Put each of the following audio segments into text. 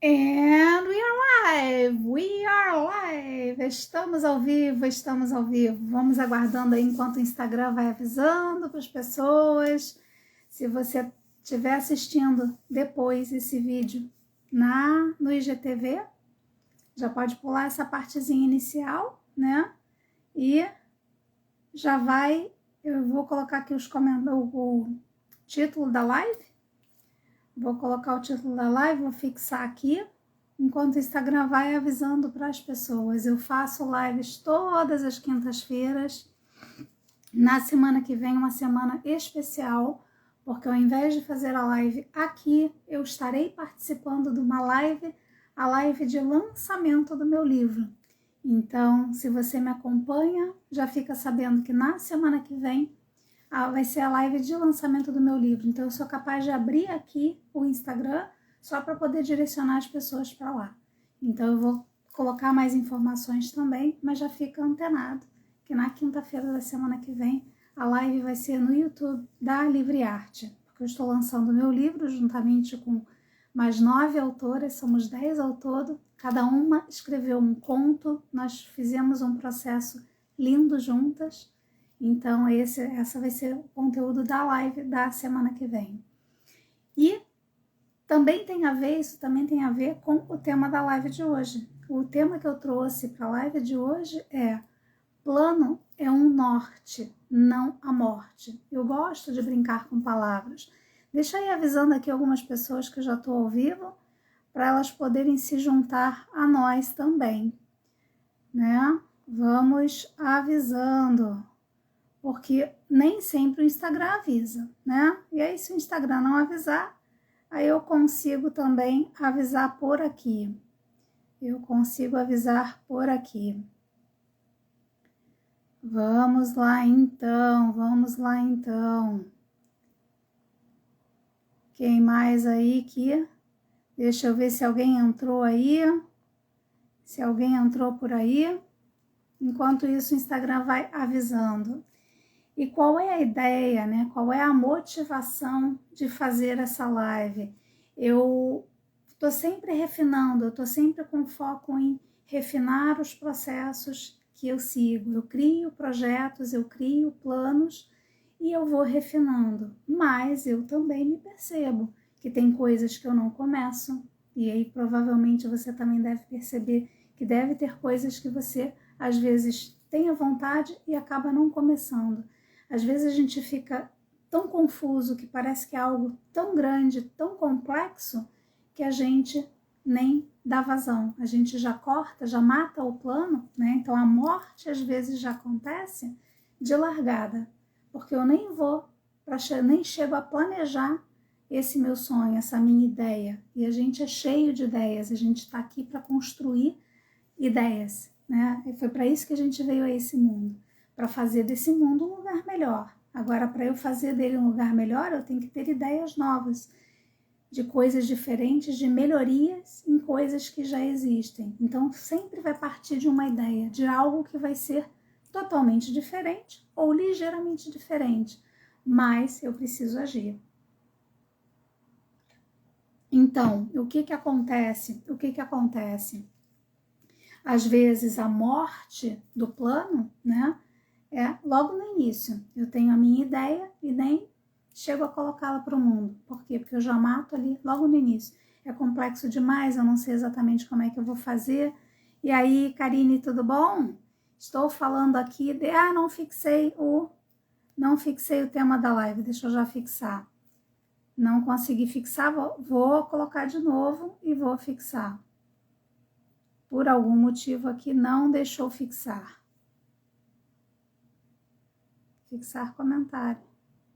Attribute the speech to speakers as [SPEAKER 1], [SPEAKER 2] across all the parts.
[SPEAKER 1] And we are live! We are live! Estamos ao vivo, estamos ao vivo. Vamos aguardando aí enquanto o Instagram vai avisando para as pessoas. Se você estiver assistindo depois esse vídeo no IGTV, já pode pular essa partezinha inicial, né? E já vai... Eu vou colocar aqui o título da live. Vou colocar o título da live, vou fixar aqui, enquanto o Instagram vai avisando para as pessoas. Eu faço lives todas as quintas-feiras. Na semana que vem, uma semana especial, porque ao invés de fazer a live aqui, eu estarei participando de uma live, a live de lançamento do meu livro. Então, se você me acompanha, já fica sabendo que na semana que vem vai ser a live de lançamento do meu livro. Então, eu sou capaz de abrir aqui o Instagram só para poder direcionar as pessoas para lá. Então, eu vou colocar mais informações também, mas já fica antenado que na quinta-feira da semana que vem a live vai ser no YouTube da Livre Arte, porque eu estou lançando o meu livro juntamente com mais 9 autoras, somos 10 ao todo, cada uma escreveu um conto, nós fizemos um processo lindo juntas. Então, essa vai ser o conteúdo da live da semana que vem. E também isso também tem a ver com o tema da live de hoje. O tema que eu trouxe para a live de hoje é: plano é um norte, não a morte. Eu gosto de brincar com palavras. Deixa aí avisando aqui algumas pessoas que eu já estou ao vivo, para elas poderem se juntar a nós também, né? Vamos avisando, porque nem sempre o Instagram avisa, né? E aí, se o Instagram não avisar, aí eu consigo também avisar por aqui. Eu consigo avisar por aqui. Vamos lá então, vamos lá então. Quem mais aí que... Deixa eu ver se alguém entrou aí. Se alguém entrou por aí. Enquanto isso, o Instagram vai avisando. E qual é a ideia, né? Qual é a motivação de fazer essa live? Eu estou sempre refinando, eu estou sempre com foco em refinar os processos que eu sigo. Eu crio projetos, eu crio planos e eu vou refinando. Mas eu também me percebo que tem coisas que eu não começo. E aí provavelmente você também deve perceber que deve ter coisas que você às vezes tem a vontade e acaba não começando. Às vezes a gente fica tão confuso que parece que é algo tão grande, tão complexo, que a gente nem dá vazão. A gente já corta, já mata o plano, né? Então a morte às vezes já acontece de largada, porque eu nem nem chego a planejar esse meu sonho, essa minha ideia. E a gente é cheio de ideias, a gente está aqui para construir ideias, né? E foi para isso que a gente veio a esse mundo, para fazer desse mundo um lugar melhor. Agora, para eu fazer dele um lugar melhor, eu tenho que ter ideias novas, de coisas diferentes, de melhorias em coisas que já existem. Então, sempre vai partir de uma ideia, de algo que vai ser totalmente diferente ou ligeiramente diferente, mas eu preciso agir. Então, o que acontece? Às vezes a morte do plano, né, é logo no início. Eu tenho a minha ideia e nem chego a colocá-la para o mundo. Por quê? Porque eu já mato ali logo no início. É complexo demais, eu não sei exatamente como é que eu vou fazer. E aí, Karine, tudo bom? Estou falando aqui de... não fixei o tema da live, deixa eu já fixar. Não consegui fixar, vou colocar de novo e vou fixar. Por algum motivo aqui não deixou fixar. Fixar comentário.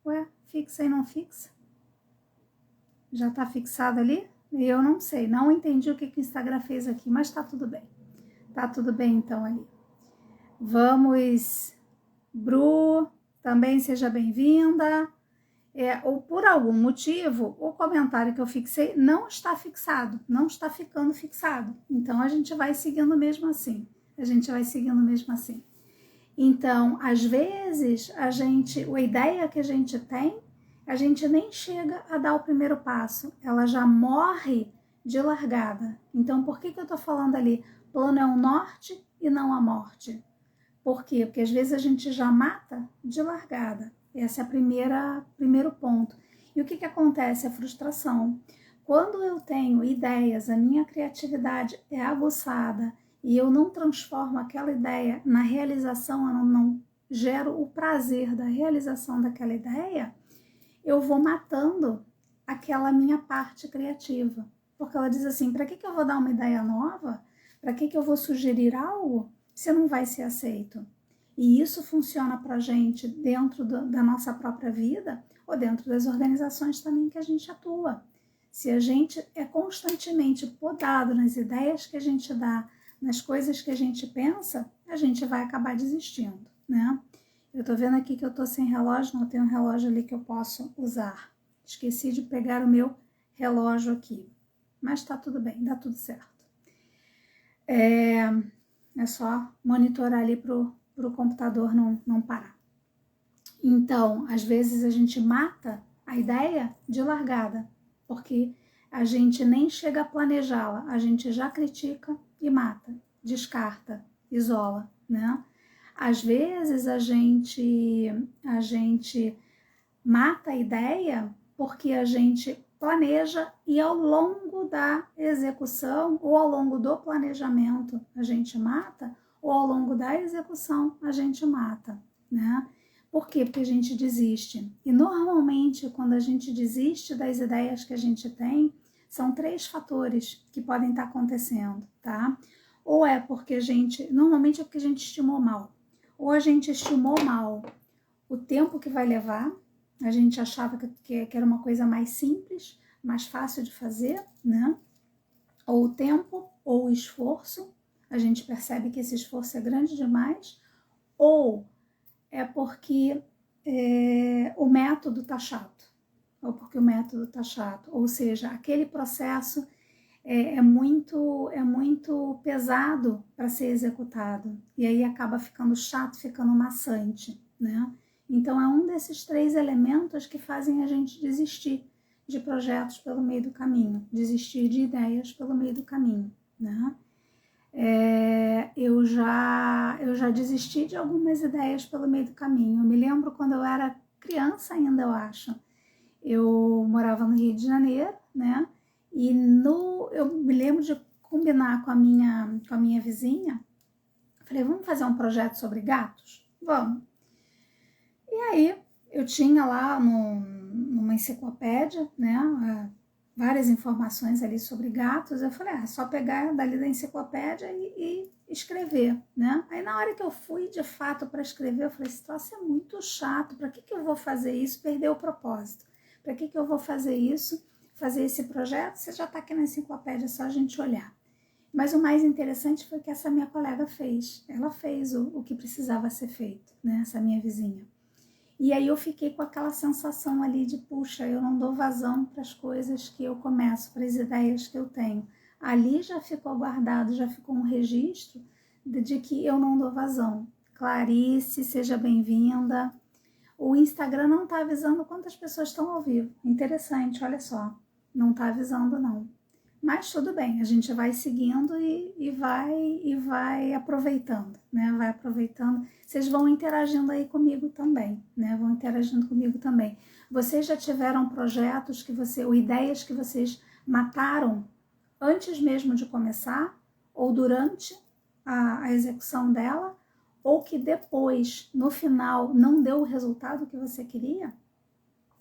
[SPEAKER 1] Ué, fixa e não fixa? Já tá fixado ali? Eu não sei, não entendi o que o Instagram fez aqui, mas tá tudo bem. Tá tudo bem então ali. Vamos, Bru, também seja bem-vinda. Ou por algum motivo, o comentário que eu fixei não está fixado, não está ficando fixado. Então, a gente vai seguindo mesmo assim. Então, às vezes, a ideia que a gente tem, a gente nem chega a dar o primeiro passo. Ela já morre de largada. Então, por que eu estou falando ali? Plano é o norte e não a morte. Por quê? Porque às vezes a gente já mata de largada. Esse é o primeiro ponto. E o que acontece? A frustração. Quando eu tenho ideias, a minha criatividade é aguçada e eu não transformo aquela ideia na realização, eu não gero o prazer da realização daquela ideia, eu vou matando aquela minha parte criativa. Porque ela diz assim, para que eu vou dar uma ideia nova? Para que eu vou sugerir algo se não vai ser aceito? E isso funciona para a gente dentro da nossa própria vida ou dentro das organizações também que a gente atua. Se a gente é constantemente podado nas ideias que a gente dá, nas coisas que a gente pensa, a gente vai acabar desistindo, né? Eu tô vendo aqui que eu tô sem relógio, não tenho um relógio ali que eu posso usar. Esqueci de pegar o meu relógio aqui. Mas tá tudo bem, dá tudo certo. É só monitorar ali pro computador não parar. Então, às vezes a gente mata a ideia de largada, porque a gente nem chega a planejá-la, a gente já critica e mata, descarta, isola, né? Às vezes a gente mata a ideia porque a gente planeja e ao longo da execução ou ao longo do planejamento a gente mata ou ao longo da execução a gente mata, né? Por quê? Porque a gente desiste. E normalmente quando a gente desiste das ideias que a gente tem, são 3 fatores que podem estar acontecendo, tá? Ou é porque normalmente é porque a gente estimou mal. Ou a gente estimou mal o tempo que vai levar, a gente achava que era uma coisa mais simples, mais fácil de fazer, né? Ou o tempo, ou o esforço, a gente percebe que esse esforço é grande demais, ou é porque o método tá chato, ou porque o método tá chato, ou seja, aquele processo é muito pesado para ser executado, e aí acaba ficando chato, ficando maçante, né? Então é um desses 3 elementos que fazem a gente desistir de projetos pelo meio do caminho, desistir de ideias pelo meio do caminho, né? Eu já desisti de algumas ideias pelo meio do caminho. Eu me lembro quando eu era criança ainda, eu acho. Eu morava no Rio de Janeiro, né? E eu me lembro de combinar com a minha vizinha. Falei, vamos fazer um projeto sobre gatos? Vamos. E aí eu tinha lá numa enciclopédia, né? Várias informações ali sobre gatos. Eu falei, é só pegar dali da enciclopédia e escrever, né? Aí na hora que eu fui de fato para escrever, eu falei, esse troço é muito chato, para que eu vou fazer isso? Perder o propósito. Para que eu vou fazer isso? Fazer esse projeto? Você já está aqui na enciclopédia, é só a gente olhar. Mas o mais interessante foi que essa minha colega fez. Ela fez o que precisava ser feito, né? Essa minha vizinha. E aí eu fiquei com aquela sensação ali de, puxa, eu não dou vazão para as coisas que eu começo, para as ideias que eu tenho. Ali já ficou guardado, já ficou um registro de que eu não dou vazão. Clarice, seja bem-vinda. O Instagram não está avisando quantas pessoas estão ao vivo. Interessante, olha só. Não está avisando, não. Mas tudo bem, a gente vai seguindo e vai aproveitando, né? Vai aproveitando. Vocês vão interagindo aí comigo também, né? Vão interagindo comigo também. Vocês já tiveram projetos ou ideias que vocês mataram antes mesmo de começar, ou durante a execução dela, ou que depois, no final, não deu o resultado que você queria?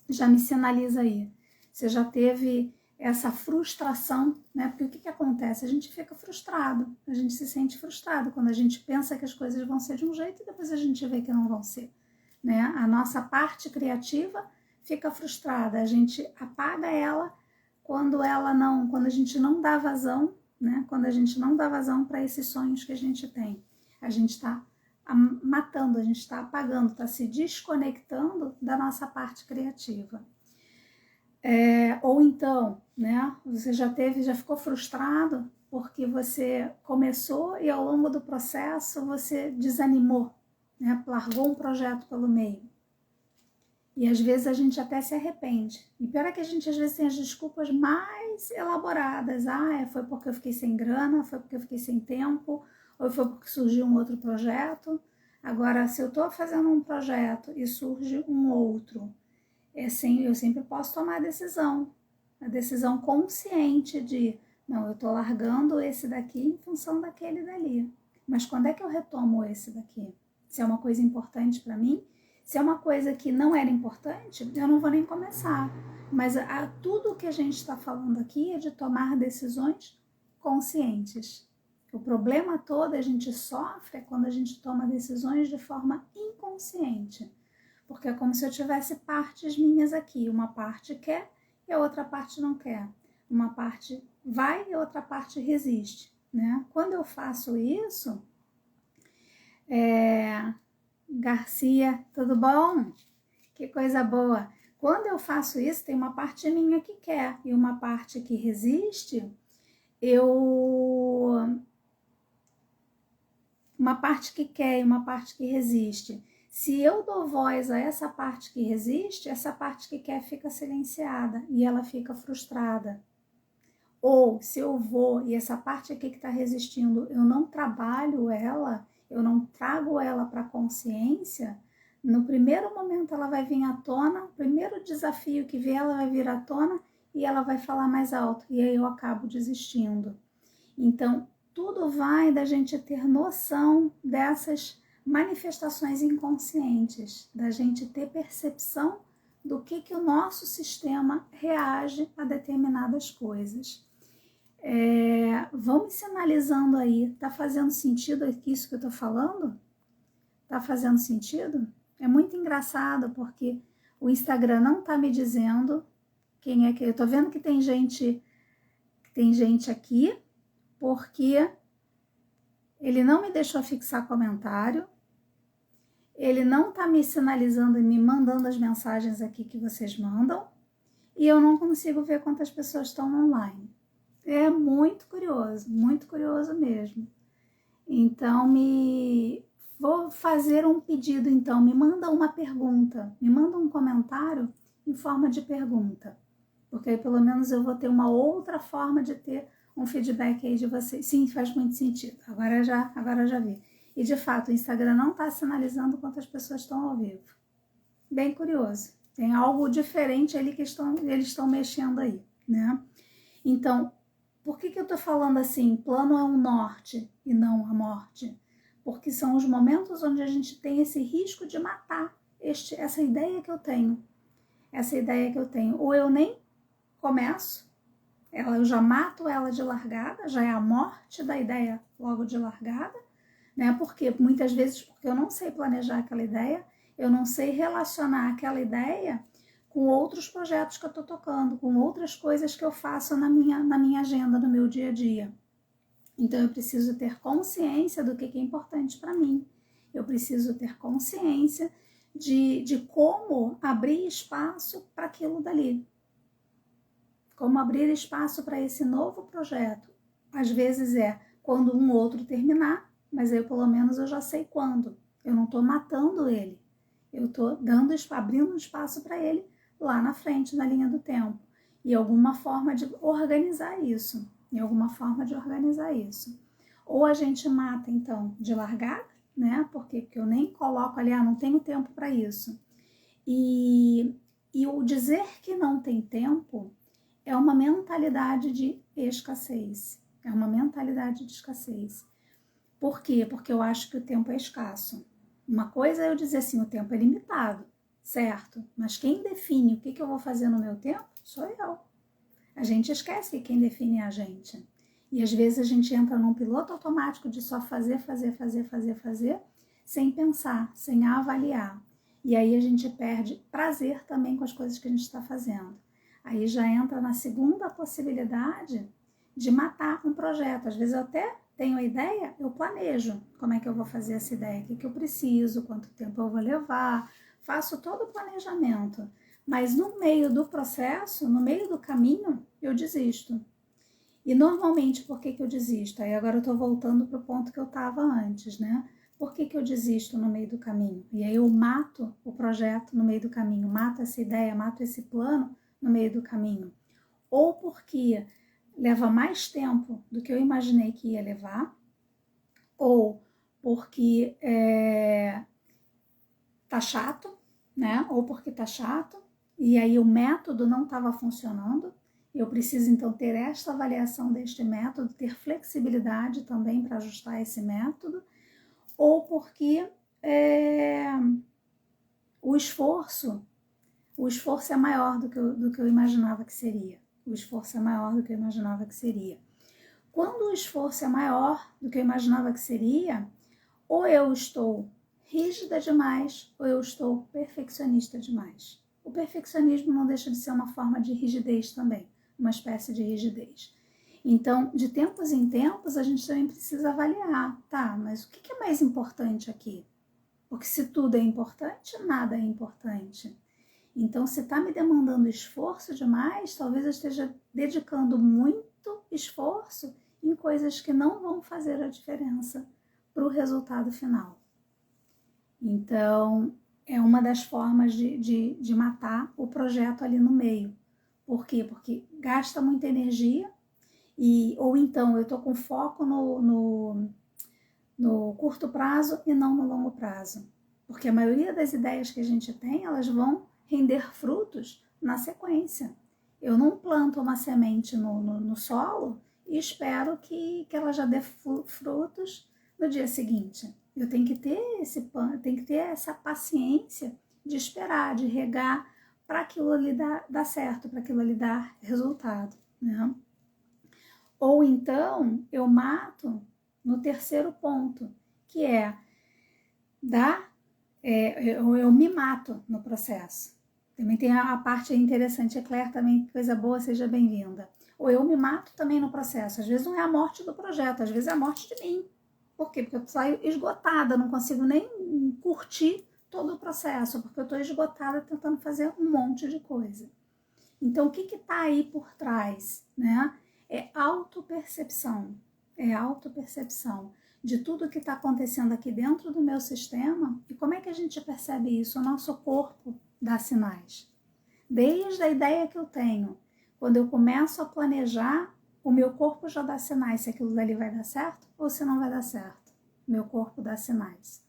[SPEAKER 1] Já me sinaliza aí. Você já teve essa frustração, né? Porque o que acontece? A gente fica frustrado, a gente se sente frustrado quando a gente pensa que as coisas vão ser de um jeito e depois a gente vê que não vão ser, né? A nossa parte criativa fica frustrada, a gente apaga ela quando a gente não dá vazão, né? Quando a gente não dá vazão para esses sonhos que a gente tem. A gente está matando, a gente está apagando, está se desconectando da nossa parte criativa. Ou então, né, você já ficou frustrado porque você começou e ao longo do processo você desanimou, né, largou um projeto pelo meio. E às vezes a gente até se arrepende. E pior é que a gente às vezes tem as desculpas mais mais elaboradas. Foi porque eu fiquei sem grana, foi porque eu fiquei sem tempo, ou foi porque surgiu um outro projeto. Agora, se eu estou fazendo um projeto e surge um outro, eu sempre posso tomar a decisão consciente de, não, eu estou largando esse daqui em função daquele dali. Mas quando é que eu retomo esse daqui? Se é uma coisa importante para mim, se é uma coisa que não era importante, eu não vou nem começar. Mas tudo que a gente está falando aqui é de tomar decisões conscientes. O problema todo a gente sofre quando a gente toma decisões de forma inconsciente. Porque é como se eu tivesse partes minhas aqui. Uma parte quer e a outra parte não quer. Uma parte vai e a outra parte resiste, né? Quando eu faço isso, Garcia, tudo bom? Que coisa boa! Quando eu faço isso, tem uma parte minha que quer e uma parte que resiste, uma parte que quer e uma parte que resiste. Se eu dou voz a essa parte que resiste, essa parte que quer fica silenciada e ela fica frustrada. Ou se eu vou e essa parte aqui que está resistindo, eu não trabalho ela, eu não trago ela para a consciência, no primeiro momento ela vai vir à tona, o primeiro desafio que vier ela vai vir à tona e ela vai falar mais alto e aí eu acabo desistindo. Então, tudo vai da gente ter noção dessas manifestações inconscientes, da gente ter percepção do que o nosso sistema reage a determinadas coisas. Vão me sinalizando aí, tá fazendo sentido aqui isso que eu tô falando? Tá fazendo sentido? É muito engraçado porque o Instagram não tá me dizendo quem é que... Eu tô vendo que tem gente aqui, porque ele não me deixou fixar comentário, ele não tá me sinalizando e me mandando as mensagens aqui que vocês mandam, e eu não consigo ver quantas pessoas estão online. É muito curioso mesmo. Então, vou fazer um pedido, então, me manda uma pergunta, me manda um comentário em forma de pergunta, porque aí pelo menos eu vou ter uma outra forma de ter um feedback aí de vocês. Sim, faz muito sentido, agora já vi. E de fato, o Instagram não está sinalizando quantas pessoas estão ao vivo. Bem curioso, tem algo diferente ali que eles estão mexendo aí, né? Então, por que eu estou falando assim, plano é um norte e não a morte? Porque são os momentos onde a gente tem esse risco de matar essa ideia que eu tenho. Essa ideia que eu tenho. Ou eu nem começo, eu já mato ela de largada, já é a morte da ideia logo de largada, né? Porque muitas vezes porque eu não sei planejar aquela ideia, eu não sei relacionar aquela ideia com outros projetos que eu estou tocando, com outras coisas que eu faço na minha agenda, no meu dia a dia. Então, eu preciso ter consciência do que é importante para mim. Eu preciso ter consciência de como abrir espaço para aquilo dali. Como abrir espaço para esse novo projeto. Às vezes é quando um outro terminar, mas eu pelo menos eu já sei quando. Eu não estou matando ele. Eu estou abrindo espaço para ele lá na frente, na linha do tempo. E alguma forma de organizar isso. Ou a gente mata, então, de largada, né? Porque eu nem coloco ali, não tenho tempo para isso. E o dizer que não tem tempo é uma mentalidade de escassez. Por quê? Porque eu acho que o tempo é escasso. Uma coisa é eu dizer assim, o tempo é limitado, certo? Mas quem define o que eu vou fazer no meu tempo sou eu. A gente esquece que quem define é a gente. E às vezes a gente entra num piloto automático de só fazer, sem pensar, sem avaliar. E aí a gente perde prazer também com as coisas que a gente está fazendo. Aí já entra na segunda possibilidade de matar um projeto. Às vezes eu até tenho a ideia, eu planejo como é que eu vou fazer essa ideia, o que eu preciso, quanto tempo eu vou levar, faço todo o planejamento. Mas no meio do processo, no meio do caminho, eu desisto. E normalmente, por que eu desisto? Aí agora eu estou voltando para o ponto que eu estava antes, né? Por que eu desisto no meio do caminho? E aí eu mato o projeto no meio do caminho, mato essa ideia, mato esse plano no meio do caminho. ou porque leva mais tempo do que eu imaginei que ia levar, ou porque tá chato, né? Ou porque tá chato, e aí o método não estava funcionando. Eu preciso então ter esta avaliação deste método, ter flexibilidade também para ajustar esse método, ou porque o esforço é maior do que eu imaginava que seria. O esforço é maior do que eu imaginava que seria. Quando o esforço é maior do que eu imaginava que seria, ou eu estou rígida demais, ou eu estou perfeccionista demais. O perfeccionismo não deixa de ser uma forma de rigidez também, uma espécie de rigidez. Então, de tempos em tempos, a gente também precisa avaliar, tá, mas o que é mais importante aqui? Porque se tudo é importante, nada é importante. Então, se está me demandando esforço demais, talvez eu esteja dedicando muito esforço em coisas que não vão fazer a diferença para o resultado final. Então, é uma das formas de matar o projeto ali no meio. Por quê? Porque gasta muita energia, ou então eu estou com foco no curto prazo e não no longo prazo. Porque a maioria das ideias que a gente tem, elas vão render frutos na sequência. Eu não planto uma semente no solo e espero que ela já dê frutos no dia seguinte. Eu tenho que ter essa paciência de esperar, de regar para aquilo ali dar certo, para aquilo ali dar resultado, né? Ou então eu mato no terceiro ponto, que é eu me mato no processo. Também tem a parte interessante, Claire também, coisa boa, seja bem-vinda. Ou eu me mato também no processo. Às vezes não é a morte do projeto, às vezes é a morte de mim. Por quê? Porque eu saio esgotada, não consigo nem curtir todo o processo, porque eu estou esgotada tentando fazer um monte de coisa. Então, o que está aí por trás, né? É autopercepção. É autopercepção de tudo que está acontecendo aqui dentro do meu sistema. E como é que a gente percebe isso? O nosso corpo dá sinais. Desde a ideia que eu tenho, quando eu começo a planejar, o meu corpo já dá sinais se aquilo dali vai dar certo ou se não vai dar certo. Meu corpo dá sinais.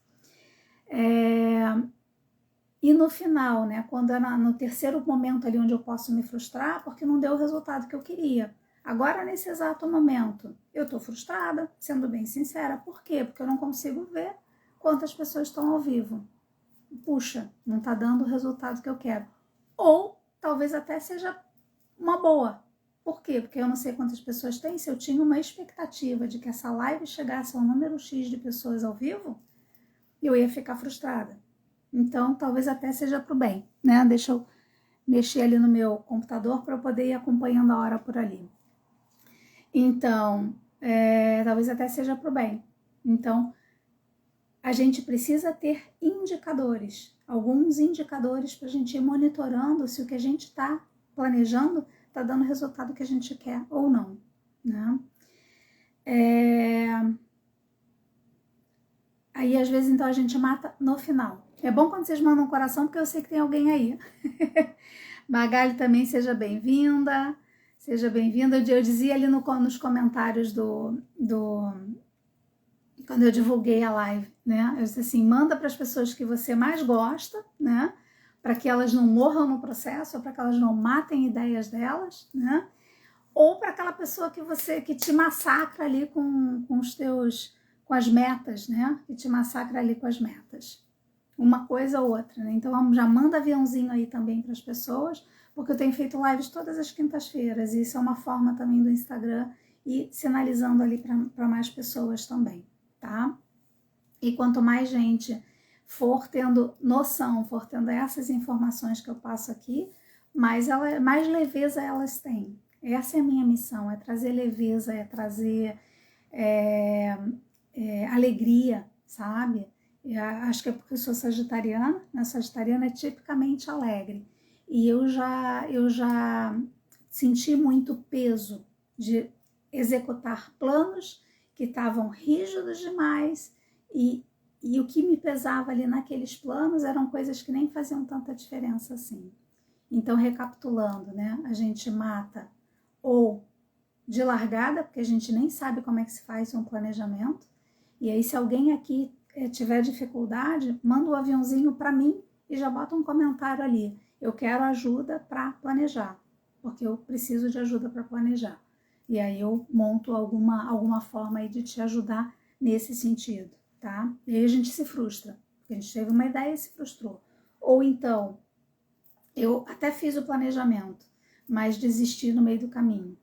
[SPEAKER 1] E no final, né, quando é no terceiro momento ali onde eu posso me frustrar porque não deu o resultado que eu queria. Agora, nesse exato momento, eu estou frustrada, sendo bem sincera. Por quê? Porque eu não consigo ver quantas pessoas estão ao vivo. Puxa, não está dando o resultado que eu quero. Ou talvez até seja uma boa. Por quê? Porque eu não sei quantas pessoas tem. Se eu tinha uma expectativa de que essa live chegasse a um número X de pessoas ao vivo, eu ia ficar frustrada. Então, talvez até seja para o bem, né? Deixa eu mexer ali no meu computador para eu poder ir acompanhando a hora por ali. Então, talvez até seja para o bem. Então, a gente precisa ter indicadores, alguns indicadores para a gente ir monitorando se o que a gente está planejando está dando o resultado que a gente quer ou não, né? Aí, às vezes, então, a gente mata no final. É bom quando vocês mandam um coração, porque eu sei que tem alguém aí. Magali também, seja bem-vinda. Seja bem-vinda. Eu dizia ali nos comentários quando eu divulguei a live, né? Eu disse assim, manda para as pessoas que você mais gosta, né? Para que elas não morram no processo, ou para que elas não matem ideias delas, né? Ou para aquela pessoa que te massacra ali com as metas, né? Que te massacra ali com as metas. Uma coisa ou outra, né? Então já manda aviãozinho aí também para as pessoas, porque eu tenho feito lives todas as quintas-feiras, e isso é uma forma também do Instagram e sinalizando ali para mais pessoas também, tá? E quanto mais gente for tendo noção, for tendo essas informações que eu passo aqui, mais leveza elas têm. Essa é a minha missão, é trazer leveza, é trazer alegria, sabe? Eu acho que é porque eu sou sagitariana, né? Sagitariana é tipicamente alegre. E eu já senti muito peso de executar planos que estavam rígidos demais e o que me pesava ali naqueles planos eram coisas que nem faziam tanta diferença assim. Então, recapitulando, né? A gente mata ou de largada, porque a gente nem sabe como é que se faz um planejamento. E aí, se alguém aqui tiver dificuldade, manda o aviãozinho para mim e já bota um comentário ali. Eu quero ajuda para planejar, porque eu preciso de ajuda para planejar. E aí eu monto alguma forma aí de te ajudar nesse sentido, tá? E aí a gente se frustra, porque a gente teve uma ideia e se frustrou. Ou então, eu até fiz o planejamento, mas desisti no meio do caminho.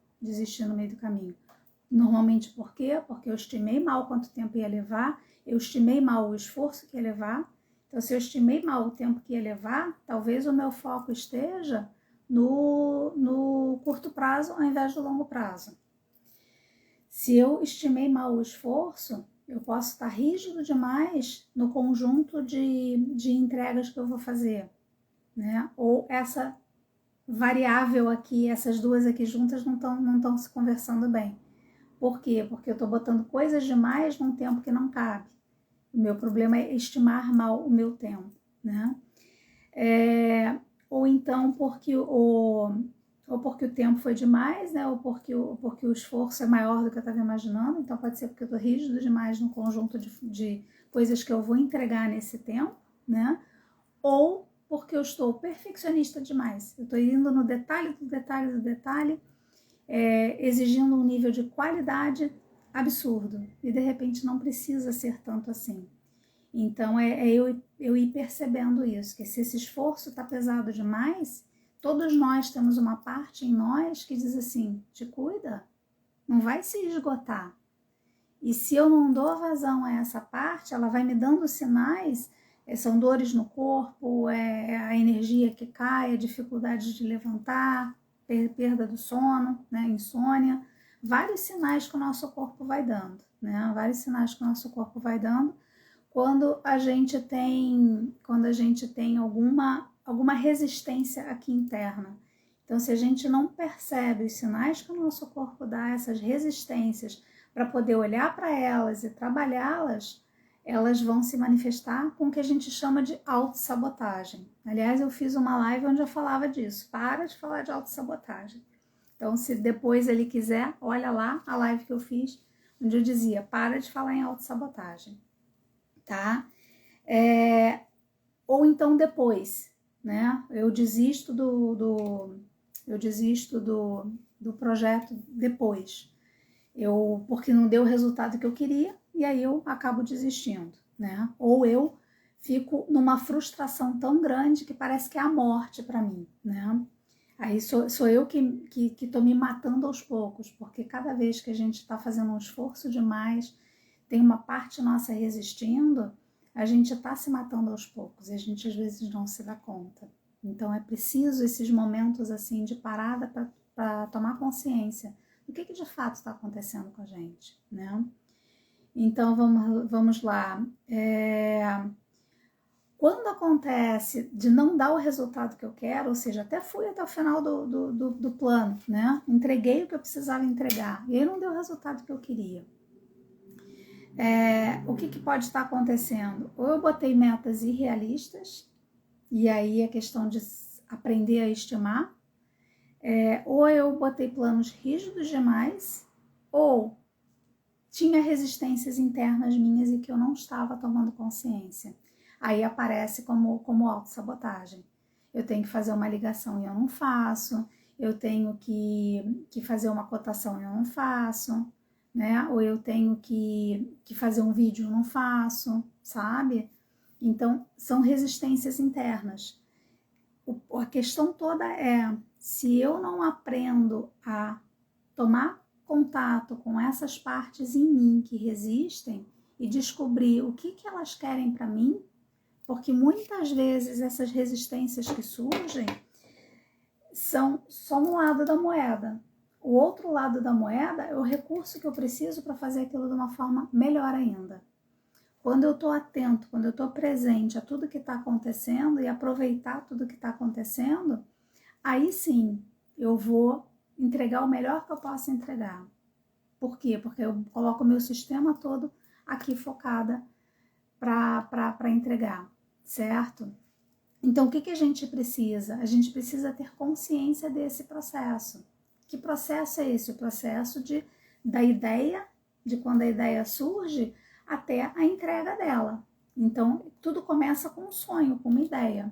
[SPEAKER 1] Normalmente por quê? Porque eu estimei mal quanto tempo ia levar, eu estimei mal o esforço que ia levar. Então, se eu estimei mal o tempo que ia levar, talvez o meu foco esteja no curto prazo ao invés do longo prazo. Se eu estimei mal o esforço, eu posso estar rígido demais no conjunto de entregas que eu vou fazer, né? Ou essa variável aqui, essas duas aqui juntas não estão se conversando bem. Por quê? Porque eu estou botando coisas demais num tempo que não cabe. O meu problema é estimar mal o meu tempo, né? Ou então porque o tempo foi demais, né? Ou porque o esforço é maior do que eu estava imaginando. Então pode ser porque eu estou rígido demais no conjunto de coisas que eu vou entregar nesse tempo, né? Ou porque eu estou perfeccionista demais. Eu estou indo no detalhe do detalhe do detalhe, exigindo um nível de qualidade absurdo. E de repente não precisa ser tanto assim. Então eu ir percebendo isso, que se esse esforço está pesado demais, todos nós temos uma parte em nós que diz assim, te cuida, não vai se esgotar. E se eu não dou vazão a essa parte, ela vai me dando sinais, são dores no corpo, a energia que cai, a dificuldade de levantar, perda do sono, né, insônia, vários sinais que o nosso corpo vai dando, né, vários sinais que o nosso corpo vai dando quando a gente tem alguma resistência aqui interna. Então, se a gente não percebe os sinais que o nosso corpo dá, essas resistências, para poder olhar para elas e trabalhá-las, elas vão se manifestar com o que a gente chama de autossabotagem. Aliás, eu fiz uma live onde eu falava disso. Para de falar de autossabotagem. Então, se depois ele quiser, olha lá a live que eu fiz, onde eu dizia, para de falar em autossabotagem, tá? Ou então depois, né? Eu desisto do projeto depois. Porque não deu o resultado que eu queria, e aí eu acabo desistindo, né? Ou eu fico numa frustração tão grande que parece que é a morte para mim, né? Aí sou eu que estou me matando aos poucos, porque cada vez que a gente está fazendo um esforço demais, tem uma parte nossa resistindo, a gente está se matando aos poucos, e a gente às vezes não se dá conta. Então é preciso esses momentos assim de parada para tomar consciência do que de fato está acontecendo com a gente, né? Então, vamos lá. Quando acontece de não dar o resultado que eu quero, ou seja, até fui até o final do plano, né? Entreguei o que eu precisava entregar, e aí não deu o resultado que eu queria. O que pode estar acontecendo? Ou eu botei metas irrealistas, e aí é questão de aprender a estimar, ou eu botei planos rígidos demais, ou tinha resistências internas minhas e que eu não estava tomando consciência. Aí aparece como autossabotagem. Eu tenho que fazer uma ligação e eu não faço, eu tenho que fazer uma cotação e eu não faço, né? Ou eu tenho que fazer um vídeo e eu não faço, sabe? Então, são resistências internas. A questão toda é, se eu não aprendo a tomar contato com essas partes em mim que resistem e descobrir o que elas querem para mim, porque muitas vezes essas resistências que surgem são só um lado da moeda. O outro lado da moeda é o recurso que eu preciso para fazer aquilo de uma forma melhor ainda. Quando eu estou atento, quando eu estou presente a tudo que está acontecendo e aproveitar tudo que está acontecendo, aí sim eu vou entregar o melhor que eu posso entregar. Por quê? Porque eu coloco o meu sistema todo aqui focada para entregar, certo? Então, o que a gente precisa? A gente precisa ter consciência desse processo, Que processo é esse? O processo da ideia, de quando a ideia surge, até a entrega dela. Então, tudo começa com um sonho, com uma ideia.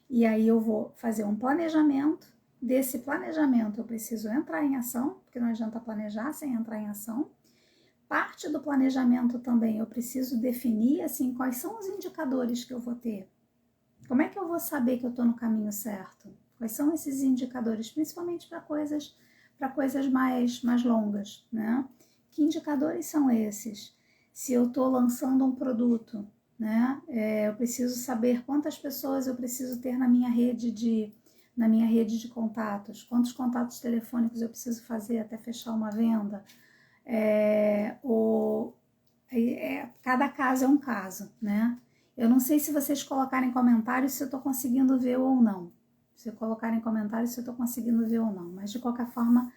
[SPEAKER 1] E aí eu vou fazer um planejamento. Desse planejamento eu preciso entrar em ação, porque não adianta planejar sem entrar em ação. Parte do planejamento também eu preciso definir, assim, quais são os indicadores que eu vou ter. Como é que eu vou saber que eu estou no caminho certo? Quais são esses indicadores, principalmente para coisas mais longas, né? Que indicadores são esses? Se eu estou lançando um produto, né? Eu preciso saber quantas pessoas eu preciso ter na minha rede de contatos, quantos contatos telefônicos eu preciso fazer até fechar uma venda. Cada caso é um caso, né? Eu não sei se vocês colocarem comentários se eu estou conseguindo ver ou não. Se colocarem comentários se eu estou conseguindo ver ou não. Mas, de qualquer forma,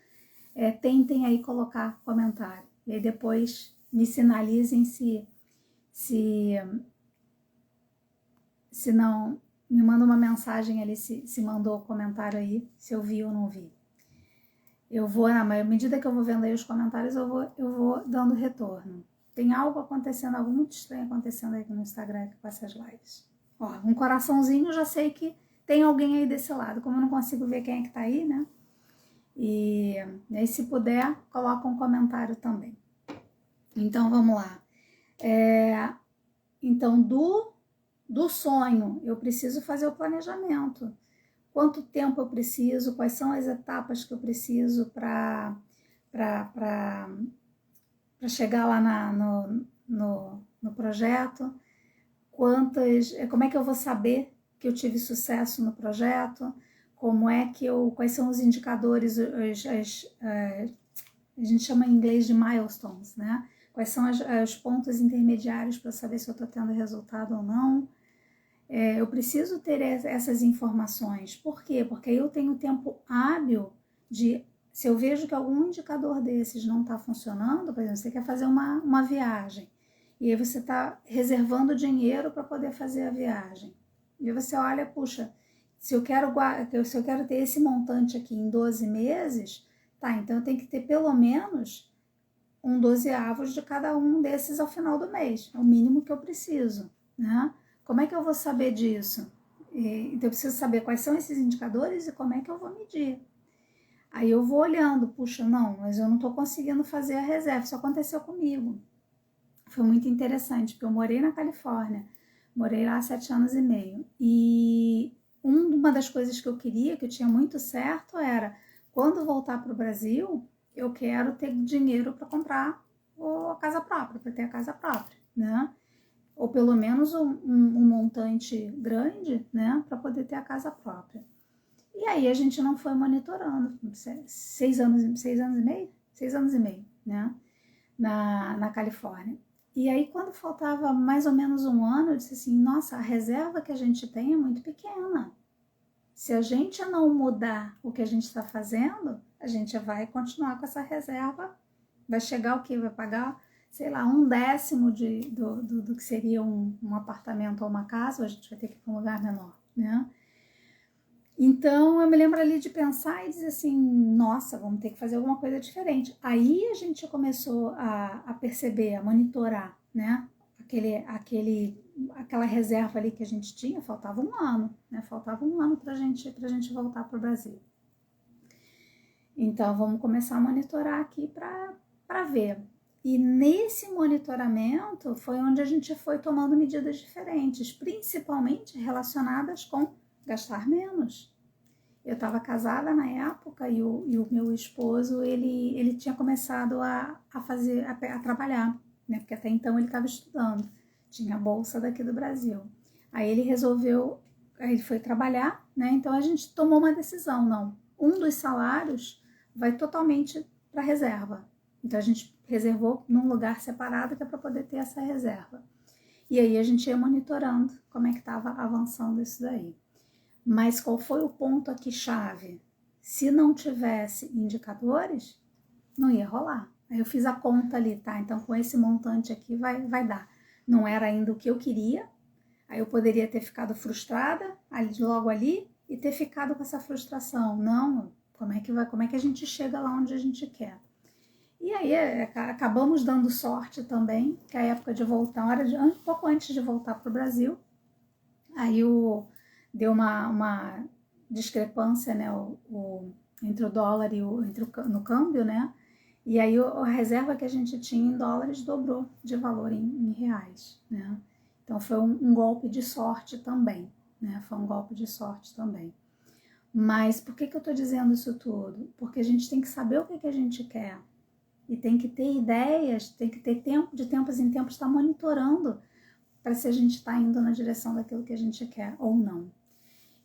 [SPEAKER 1] tentem aí colocar comentário. E aí depois me sinalizem se não, me manda uma mensagem ali se mandou o comentário aí, se eu vi ou não vi. Mas à medida que eu vou vendo aí os comentários, eu vou dando retorno. Tem algo acontecendo, algo muito estranho acontecendo aí no Instagram com essas lives. Ó, um coraçãozinho, já sei que tem alguém aí desse lado. Como eu não consigo ver quem é que tá aí, né? E aí, se puder, coloca um comentário também. Então, vamos lá. Então, do sonho, eu preciso fazer o planejamento. Quanto tempo eu preciso? Quais são as etapas que eu preciso para chegar lá no projeto? Como é que eu vou saber que eu tive sucesso no projeto? Quais são os indicadores, a gente chama em inglês de milestones, né? Quais são os pontos intermediários para saber se eu estou tendo resultado ou não? Eu preciso ter essas informações. Por quê? Porque aí eu tenho tempo hábil se eu vejo que algum indicador desses não está funcionando, por exemplo, você quer fazer uma viagem, e aí você está reservando dinheiro para poder fazer a viagem. E aí você olha, puxa, se eu quero ter esse montante aqui em 12 meses, tá, então eu tenho que ter pelo menos um 12avos de cada um desses ao final do mês. É o mínimo que eu preciso, né? Como é que eu vou saber disso? Então eu preciso saber quais são esses indicadores e como é que eu vou medir. Aí eu vou olhando, puxa, não, mas eu não estou conseguindo fazer a reserva. Isso aconteceu comigo. Foi muito interessante, porque eu morei na Califórnia, morei lá há 7 anos e meio. E uma das coisas que eu queria, que eu tinha muito certo, era quando voltar para o Brasil, eu quero ter dinheiro para comprar a casa própria, para ter a casa própria, né? Ou pelo menos um montante grande, né, para poder ter a casa própria. E aí a gente não foi monitorando, 6 anos e meio, né, na Califórnia. E aí quando faltava mais ou menos um ano, eu disse assim, nossa, a reserva que a gente tem é muito pequena. Se a gente não mudar o que a gente está fazendo, a gente vai continuar com essa reserva, vai chegar o quê? Vai pagar, sei lá, 1/10 do que seria um apartamento ou uma casa, ou a gente vai ter que ir para um lugar menor, né? Então, eu me lembro ali de pensar e dizer assim, nossa, vamos ter que fazer alguma coisa diferente. Aí a gente começou a perceber, a monitorar, né? Aquela reserva ali que a gente tinha, faltava um ano, né? Faltava um ano pra gente voltar para o Brasil. Então, vamos começar a monitorar aqui para ver. E nesse monitoramento foi onde a gente foi tomando medidas diferentes, principalmente relacionadas com gastar menos. Eu estava casada na época e o meu esposo, ele tinha começado a trabalhar, né? Porque até então ele estava estudando, tinha a bolsa daqui do Brasil. Aí ele foi trabalhar, né? Então a gente tomou uma decisão, não. Um dos salários vai totalmente para reserva. Então a gente reservou num lugar separado que é para poder ter essa reserva. E aí a gente ia monitorando como é que estava avançando isso daí. Mas qual foi o ponto aqui chave? Se não tivesse indicadores, não ia rolar. Aí eu fiz a conta ali, tá? Então com esse montante aqui vai dar. Não era ainda o que eu queria, aí eu poderia ter ficado frustrada logo ali e ter ficado com essa frustração. Não, Como é que a gente chega lá onde a gente quer? E aí acabamos dando sorte também, que a época de voltar, um pouco antes de voltar para o Brasil, aí deu uma discrepância, né, entre o dólar e no câmbio, né? E aí a reserva que a gente tinha em dólares dobrou de valor em reais, né? Então foi um golpe de sorte também, né? Foi um golpe de sorte também. Mas por que eu tô dizendo isso tudo? Porque a gente tem que saber o que a gente quer. E tem que ter ideias, tem que ter tempo, de tempos em tempos, estar monitorando para se a gente está indo na direção daquilo que a gente quer ou não.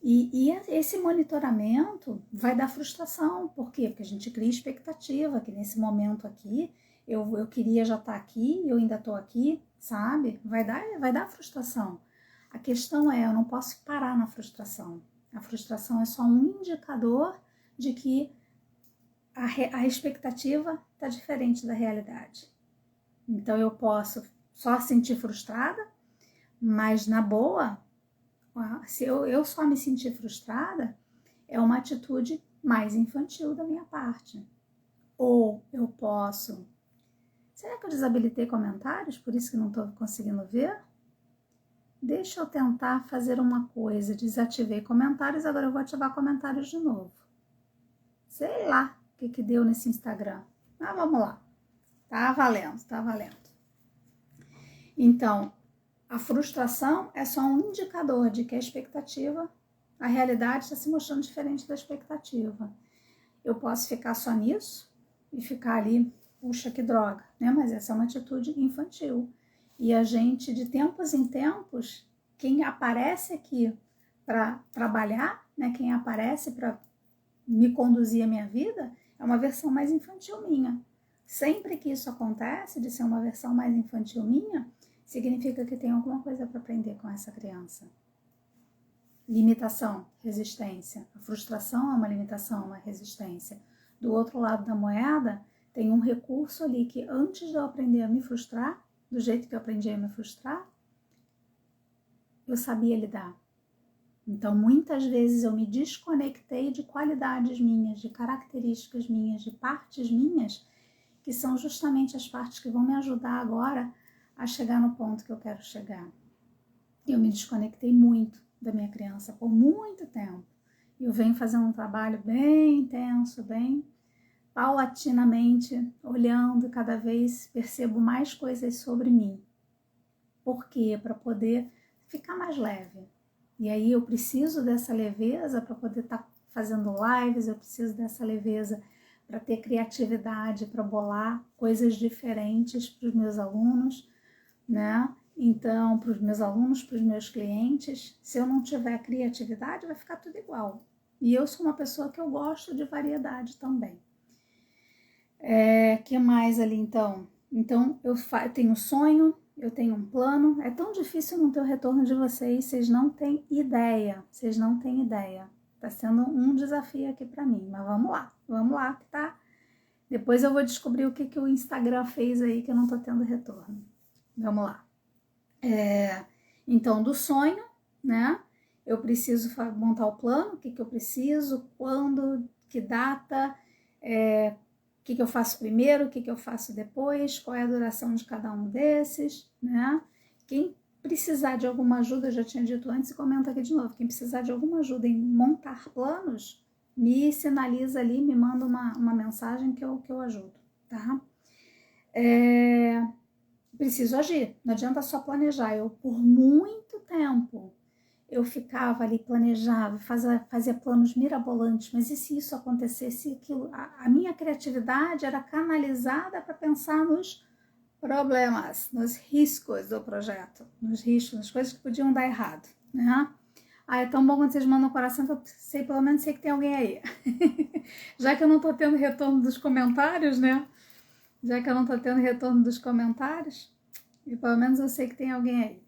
[SPEAKER 1] E esse monitoramento vai dar frustração. Por quê? Porque a gente cria expectativa, que nesse momento aqui, eu queria já estar aqui, eu ainda estou aqui, sabe? Vai dar frustração. A questão é, eu não posso parar na frustração. A frustração é só um indicador de que a expectativa está diferente da realidade. Então eu posso só sentir frustrada, mas na boa, se eu só me sentir frustrada, é uma atitude mais infantil da minha parte. Ou eu posso... Será que eu desabilitei comentários, por isso que não estou conseguindo ver? Deixa eu tentar fazer uma coisa. Desativei comentários, agora eu vou ativar comentários de novo. Sei lá o que deu nesse Instagram. Mas vamos lá. Tá valendo, tá valendo. Então, a frustração é só um indicador de que a realidade está se mostrando diferente da expectativa. Eu posso ficar só nisso e ficar ali, puxa, que droga, né? Mas essa é uma atitude infantil. E a gente, de tempos em tempos, quem aparece aqui para trabalhar, né? Quem aparece para me conduzir a minha vida, é uma versão mais infantil minha. Sempre que isso acontece, de ser uma versão mais infantil minha, significa que tem alguma coisa para aprender com essa criança. Limitação, resistência. A frustração é uma limitação, uma resistência. Do outro lado da moeda, tem um recurso ali que antes de eu aprender a me frustrar, do jeito que eu aprendi a me frustrar, eu sabia lidar. Então, muitas vezes eu me desconectei de qualidades minhas, de características minhas, de partes minhas, que são justamente as partes que vão me ajudar agora a chegar no ponto que eu quero chegar. Eu me desconectei muito da minha criança por muito tempo. Eu venho fazendo um trabalho bem intenso, bem paulatinamente, olhando cada vez, percebo mais coisas sobre mim. Por quê? Para poder ficar mais leve. E aí eu preciso dessa leveza para poder estar fazendo lives, eu preciso dessa leveza para ter criatividade, para bolar coisas diferentes para os meus alunos, né? Então, para os meus alunos, para os meus clientes, se eu não tiver criatividade, vai ficar tudo igual. E eu sou uma pessoa que eu gosto de variedade também. Que mais ali, então? Então, eu tenho um sonho, eu tenho um plano. É tão difícil não ter o retorno de vocês não têm ideia. Vocês não têm ideia. Tá sendo um desafio aqui para mim, mas vamos lá, que tá? Depois eu vou descobrir o que o Instagram fez aí que eu não tô tendo retorno. Vamos lá. Então, do sonho, né? Eu preciso montar o plano, o que eu preciso, quando, que data, o que eu faço primeiro, o que eu faço depois, qual é a duração de cada um desses, né? Quem precisar de alguma ajuda, eu já tinha dito antes e comenta aqui de novo, quem precisar de alguma ajuda em montar planos, me sinaliza ali, me manda uma mensagem que eu ajudo, tá? Preciso agir, não adianta só planejar. Eu, por muito tempo, eu ficava ali, planejava, fazia planos mirabolantes, mas e se isso acontecesse, aquilo? A minha criatividade era canalizada para pensar nos problemas, nos riscos do projeto, nos riscos, nas coisas que podiam dar errado, né? É tão bom quando vocês mandam o coração que eu sei, pelo menos sei que tem alguém aí. Já que eu não tô tendo retorno dos comentários, né? E pelo menos eu sei que tem alguém aí.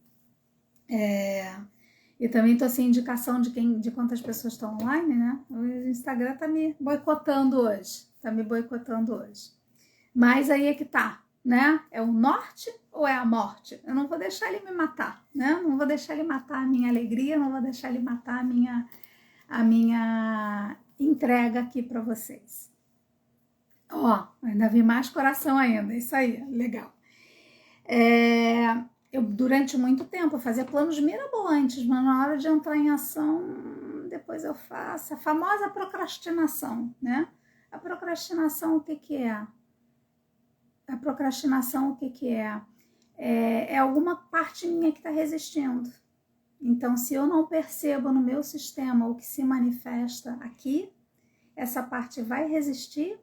[SPEAKER 1] E também tô sem indicação de quantas pessoas estão online, né? O Instagram tá me boicotando hoje. Mas aí é que tá, né? É o norte ou é a morte? Eu não vou deixar ele me matar, né? Não vou deixar ele matar a minha alegria, não vou deixar ele matar a minha entrega aqui para vocês. Ó, ainda vi mais coração ainda, isso aí, legal. Eu, durante muito tempo, eu fazia planos mirabolantes, mas na hora de entrar em ação, depois eu faço a famosa procrastinação, né? A procrastinação, o que que é? A procrastinação, o que que é? É alguma parte minha que está resistindo. Então, se eu não percebo no meu sistema o que se manifesta aqui, essa parte vai resistir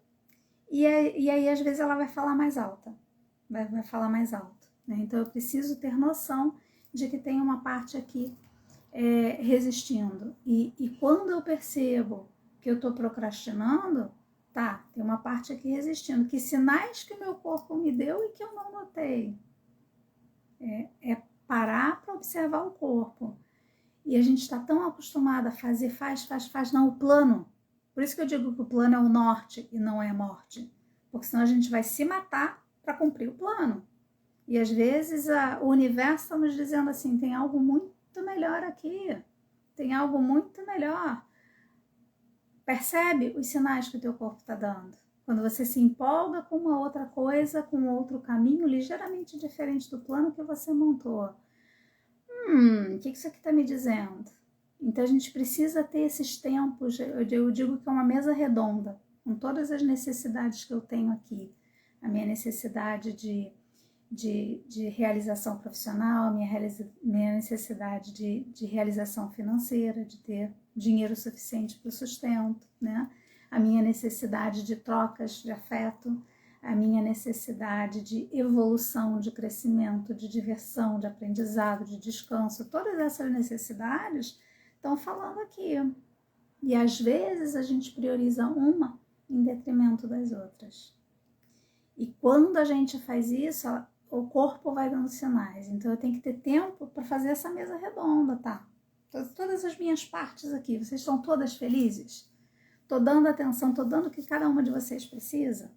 [SPEAKER 1] e aí, às vezes, ela vai falar mais alta. Vai falar mais alto. Né? Então, eu preciso ter noção de que tem uma parte aqui resistindo. E quando eu percebo que eu estou procrastinando, tá, tem uma parte aqui resistindo. Que sinais que o meu corpo me deu e que eu não notei? É parar para observar o corpo. E a gente está tão acostumado a fazer, faz, não, o plano. Por isso que eu digo que o plano é o norte e não é a morte. Porque senão a gente vai se matar para cumprir o plano. E às vezes o universo está nos dizendo assim, tem algo muito melhor aqui. Tem algo muito melhor. Percebe os sinais que o teu corpo está dando. Quando você se empolga com uma outra coisa, com outro caminho ligeiramente diferente do plano que você montou. O que isso aqui está me dizendo? Então a gente precisa ter esses tempos, eu digo que é uma mesa redonda, com todas as necessidades que eu tenho aqui. A minha necessidade de realização profissional, a minha necessidade de realização financeira, de ter dinheiro suficiente para o sustento, né? A minha necessidade de trocas de afeto, a minha necessidade de evolução, de crescimento, de diversão, de aprendizado, de descanso, todas essas necessidades estão falando aqui. E às vezes a gente prioriza uma em detrimento das outras. E quando a gente faz isso, o corpo vai dando sinais. Então eu tenho que ter tempo para fazer essa mesa redonda, tá? Todas as minhas partes aqui, vocês estão todas felizes? Estou dando atenção, estou dando o que cada uma de vocês precisa?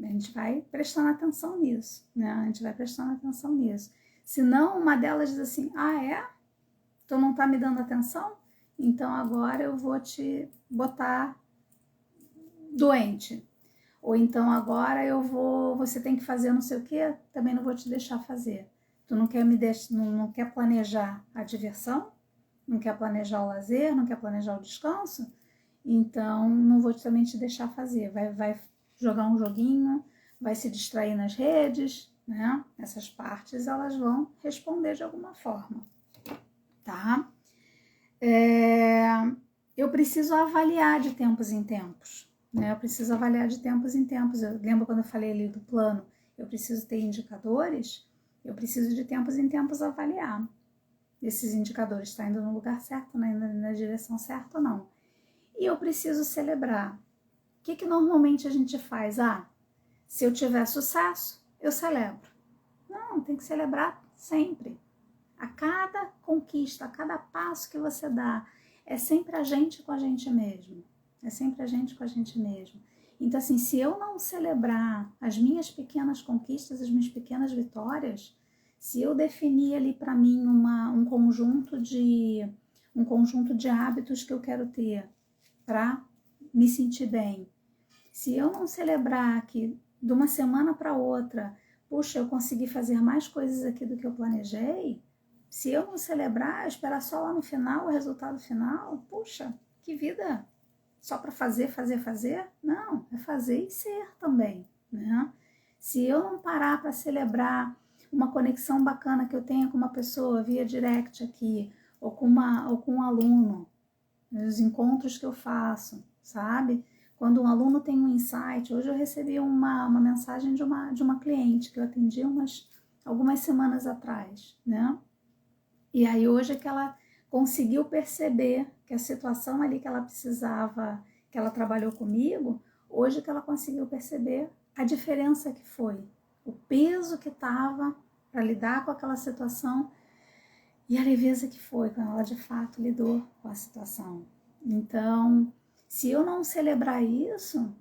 [SPEAKER 1] A gente vai prestando atenção nisso, né? A gente vai prestando atenção nisso. Se não, uma delas diz assim, tu não tá me dando atenção? Então agora eu vou te botar doente. Ou então agora você tem que fazer não sei o quê, também não vou te deixar fazer. Tu não quer não quer planejar a diversão? Não quer planejar o lazer? Não quer planejar o descanso? Então não vou também te deixar fazer. Vai jogar um joguinho, vai se distrair nas redes, né? Essas partes elas vão responder de alguma forma, tá? Eu preciso avaliar de tempos em tempos, né? Eu preciso avaliar de tempos em tempos. Eu lembro quando eu falei ali do plano, eu preciso ter indicadores, eu preciso de tempos em tempos avaliar. Esses indicadores estão indo no lugar certo, né? Na direção certa ou não. E eu preciso celebrar. O que normalmente a gente faz? Se eu tiver sucesso, eu celebro. Não, tem que celebrar sempre. A cada conquista, a cada passo que você dá, é sempre a gente com a gente mesmo. É sempre a gente com a gente mesmo. Então, assim, se eu não celebrar as minhas pequenas conquistas, as minhas pequenas vitórias, se eu definir ali para mim um conjunto de hábitos que eu quero ter para me sentir bem, se eu não celebrar que de uma semana para outra, puxa, eu consegui fazer mais coisas aqui do que eu planejei, se eu não celebrar, esperar só lá no final, o resultado final, puxa, que vida só para fazer? Não, é fazer e ser também, né? Se eu não parar para celebrar uma conexão bacana que eu tenho com uma pessoa via direct aqui, ou com um aluno, os encontros que eu faço, sabe? Quando um aluno tem um insight, hoje eu recebi uma mensagem de uma cliente que eu atendi algumas semanas atrás, né? E aí hoje é que ela conseguiu perceber que a situação ali que ela precisava, que ela trabalhou comigo, hoje que ela conseguiu perceber a diferença que foi, o peso que estava para lidar com aquela situação e a leveza que foi quando ela de fato lidou com a situação. Então, se eu não celebrar isso,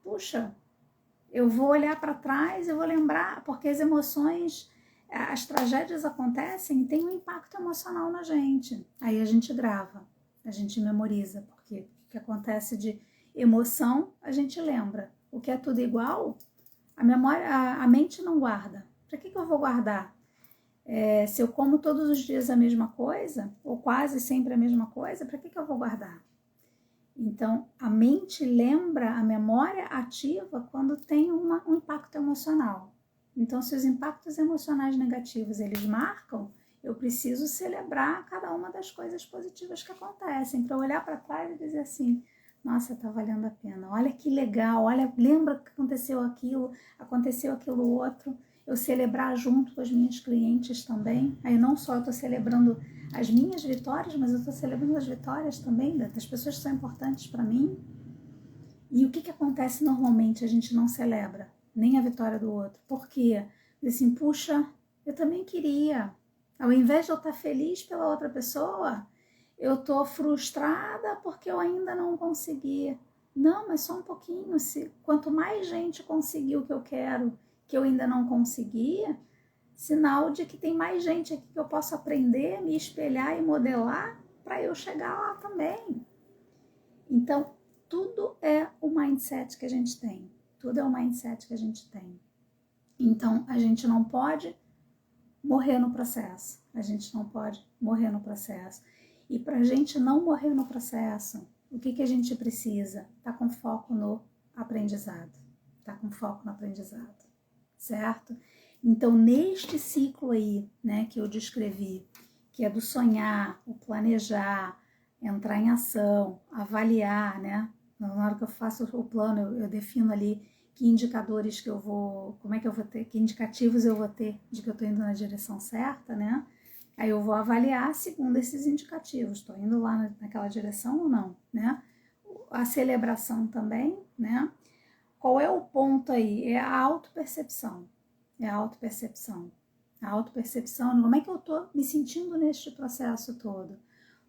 [SPEAKER 1] puxa, eu vou olhar para trás e vou lembrar, porque as emoções, as tragédias acontecem e tem um impacto emocional na gente. Aí a gente grava, a gente memoriza, porque que acontece de emoção, a gente lembra. O que é tudo igual, a memória, a mente não guarda. Para que eu vou guardar? Se eu como todos os dias a mesma coisa, ou quase sempre a mesma coisa, para que eu vou guardar? Então, a mente lembra, a memória ativa quando tem um impacto emocional. Então, se os impactos emocionais negativos, eles marcam, eu preciso celebrar cada uma das coisas positivas que acontecem, para olhar para trás e dizer assim, nossa, tá valendo a pena, olha que legal, olha, lembra que aconteceu aquilo outro, eu celebrar junto com as minhas clientes também, aí não só eu tô celebrando as minhas vitórias, mas eu tô celebrando as vitórias também das pessoas que são importantes para mim. E o que acontece normalmente? A gente não celebra nem a vitória do outro. Por quê? Assim, puxa, eu também queria. Ao invés de eu estar feliz pela outra pessoa, eu tô frustrada porque eu ainda não consegui. Não, mas só um pouquinho. Quanto mais gente conseguir o que eu quero, que eu ainda não consegui, sinal de que tem mais gente aqui que eu posso aprender, me espelhar e modelar para eu chegar lá também. Então, tudo é o mindset que a gente tem. Tudo é o mindset que a gente tem. Então, a gente não pode morrer no processo. A gente não pode morrer no processo. E para a gente não morrer no processo, o que a gente precisa? Tá com foco no aprendizado. Tá com foco no aprendizado. Certo? Então, neste ciclo aí, né, que eu descrevi, que é do sonhar, o planejar, entrar em ação, avaliar, né? Na hora que eu faço o plano, eu defino ali que indicadores que eu vou, como é que eu vou ter, que indicativos eu vou ter de que eu estou indo na direção certa, né? Aí eu vou avaliar segundo esses indicativos, estou indo lá naquela direção ou não, né? A celebração também, né? Qual é o ponto aí? É a autopercepção. É a autopercepção. A autopercepção, como é que eu estou me sentindo neste processo todo?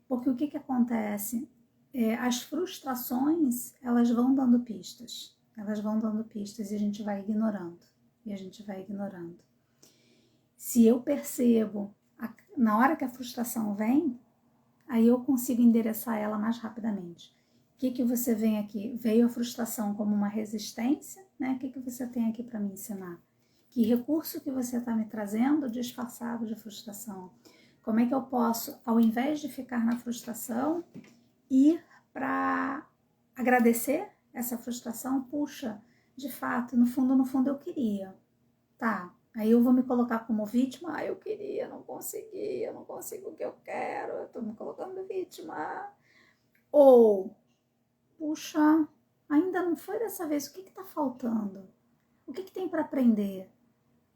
[SPEAKER 1] Porque o que acontece? As frustrações, elas vão dando pistas. Elas vão dando pistas e a gente vai ignorando. E a gente vai ignorando. Se eu percebo, na hora que a frustração vem, aí eu consigo endereçar ela mais rapidamente. O que você vem aqui? Veio a frustração como uma resistência, né? O que você tem aqui para me ensinar? Que recurso que você está me trazendo disfarçado de frustração? Como é que eu posso, ao invés de ficar na frustração, ir para agradecer essa frustração? Puxa, de fato, no fundo eu queria. Tá, aí eu vou me colocar como vítima. Eu queria, não consegui, eu não consigo o que eu quero, eu tô me colocando vítima. Ou, puxa, ainda não foi dessa vez, o que tá faltando? O que tem para aprender?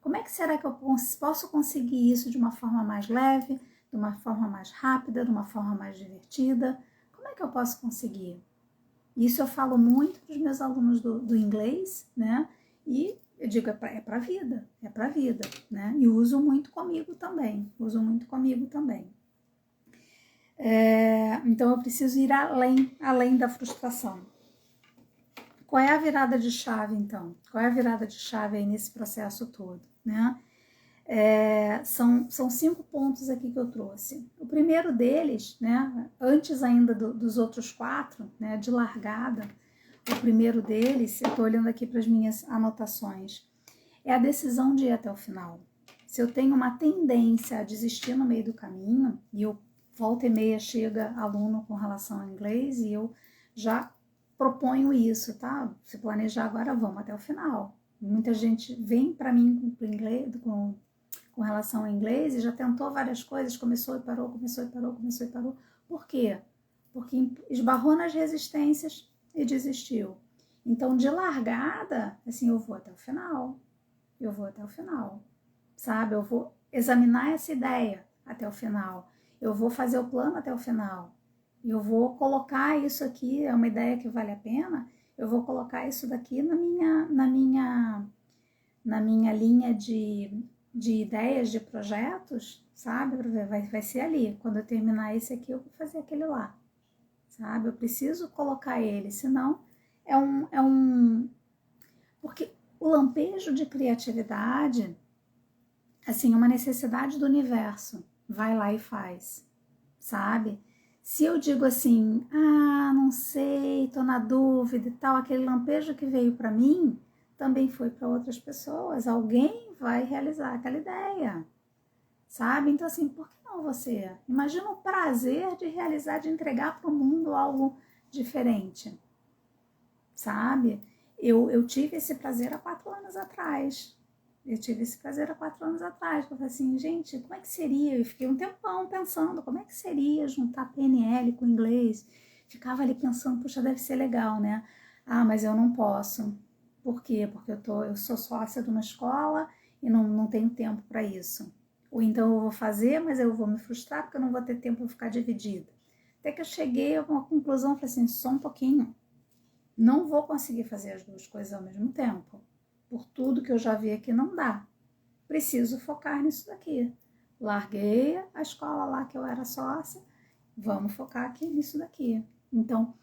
[SPEAKER 1] Como é que será que eu posso conseguir isso de uma forma mais leve, de uma forma mais rápida, de uma forma mais divertida? Como é que eu posso conseguir? Isso eu falo muito para os meus alunos do inglês, né? E eu digo, é para a vida, né? E uso muito comigo também, então eu preciso ir além da frustração. Qual é a virada de chave, então? Qual é a virada de chave aí nesse processo todo, né? São 5 pontos aqui que eu trouxe. O primeiro deles, né, antes ainda dos outros 4, né, de largada, o primeiro deles, eu estou olhando aqui para as minhas anotações, é a decisão de ir até o final. Se eu tenho uma tendência a desistir no meio do caminho, e eu volta e meia chega aluno com relação ao inglês, e eu já proponho isso, tá? Se planejar agora, vamos até o final. Muita gente vem para mim com relação ao inglês e já tentou várias coisas, começou e parou. Por quê? Porque esbarrou nas resistências e desistiu. Então, de largada, assim, eu vou até o final, sabe? Eu vou examinar essa ideia até o final, eu vou fazer o plano até o final, eu vou colocar isso aqui, é uma ideia que vale a pena, eu vou colocar isso daqui na minha linha de ideias, de projetos, sabe? Vai ser ali. Quando eu terminar esse aqui, eu vou fazer aquele lá, sabe? Eu preciso colocar ele, senão porque o lampejo de criatividade, assim, uma necessidade do universo, vai lá e faz, sabe? Se eu digo assim, não sei, tô na dúvida e tal, aquele lampejo que veio para mim também foi para outras pessoas. Alguém vai realizar aquela ideia, sabe? Então, assim, por que não você? Imagina o prazer de realizar, de entregar para o mundo algo diferente, sabe? Eu tive esse prazer há 4 anos atrás. Eu tive esse prazer há 4 anos atrás. Eu falei assim, gente, como é que seria? Eu fiquei um tempão pensando, como é que seria juntar PNL com inglês? Ficava ali pensando, puxa, deve ser legal, né? Mas eu não posso. Por quê? Porque eu sou sócia de uma escola e não tenho tempo para isso. Ou então eu vou fazer, mas eu vou me frustrar porque eu não vou ter tempo para ficar dividida. Até que eu cheguei a uma conclusão, falei assim, só um pouquinho. Não vou conseguir fazer as duas coisas ao mesmo tempo. Por tudo que eu já vi aqui, não dá. Preciso focar nisso daqui. Larguei a escola lá que eu era sócia, vamos focar aqui nisso daqui. Então,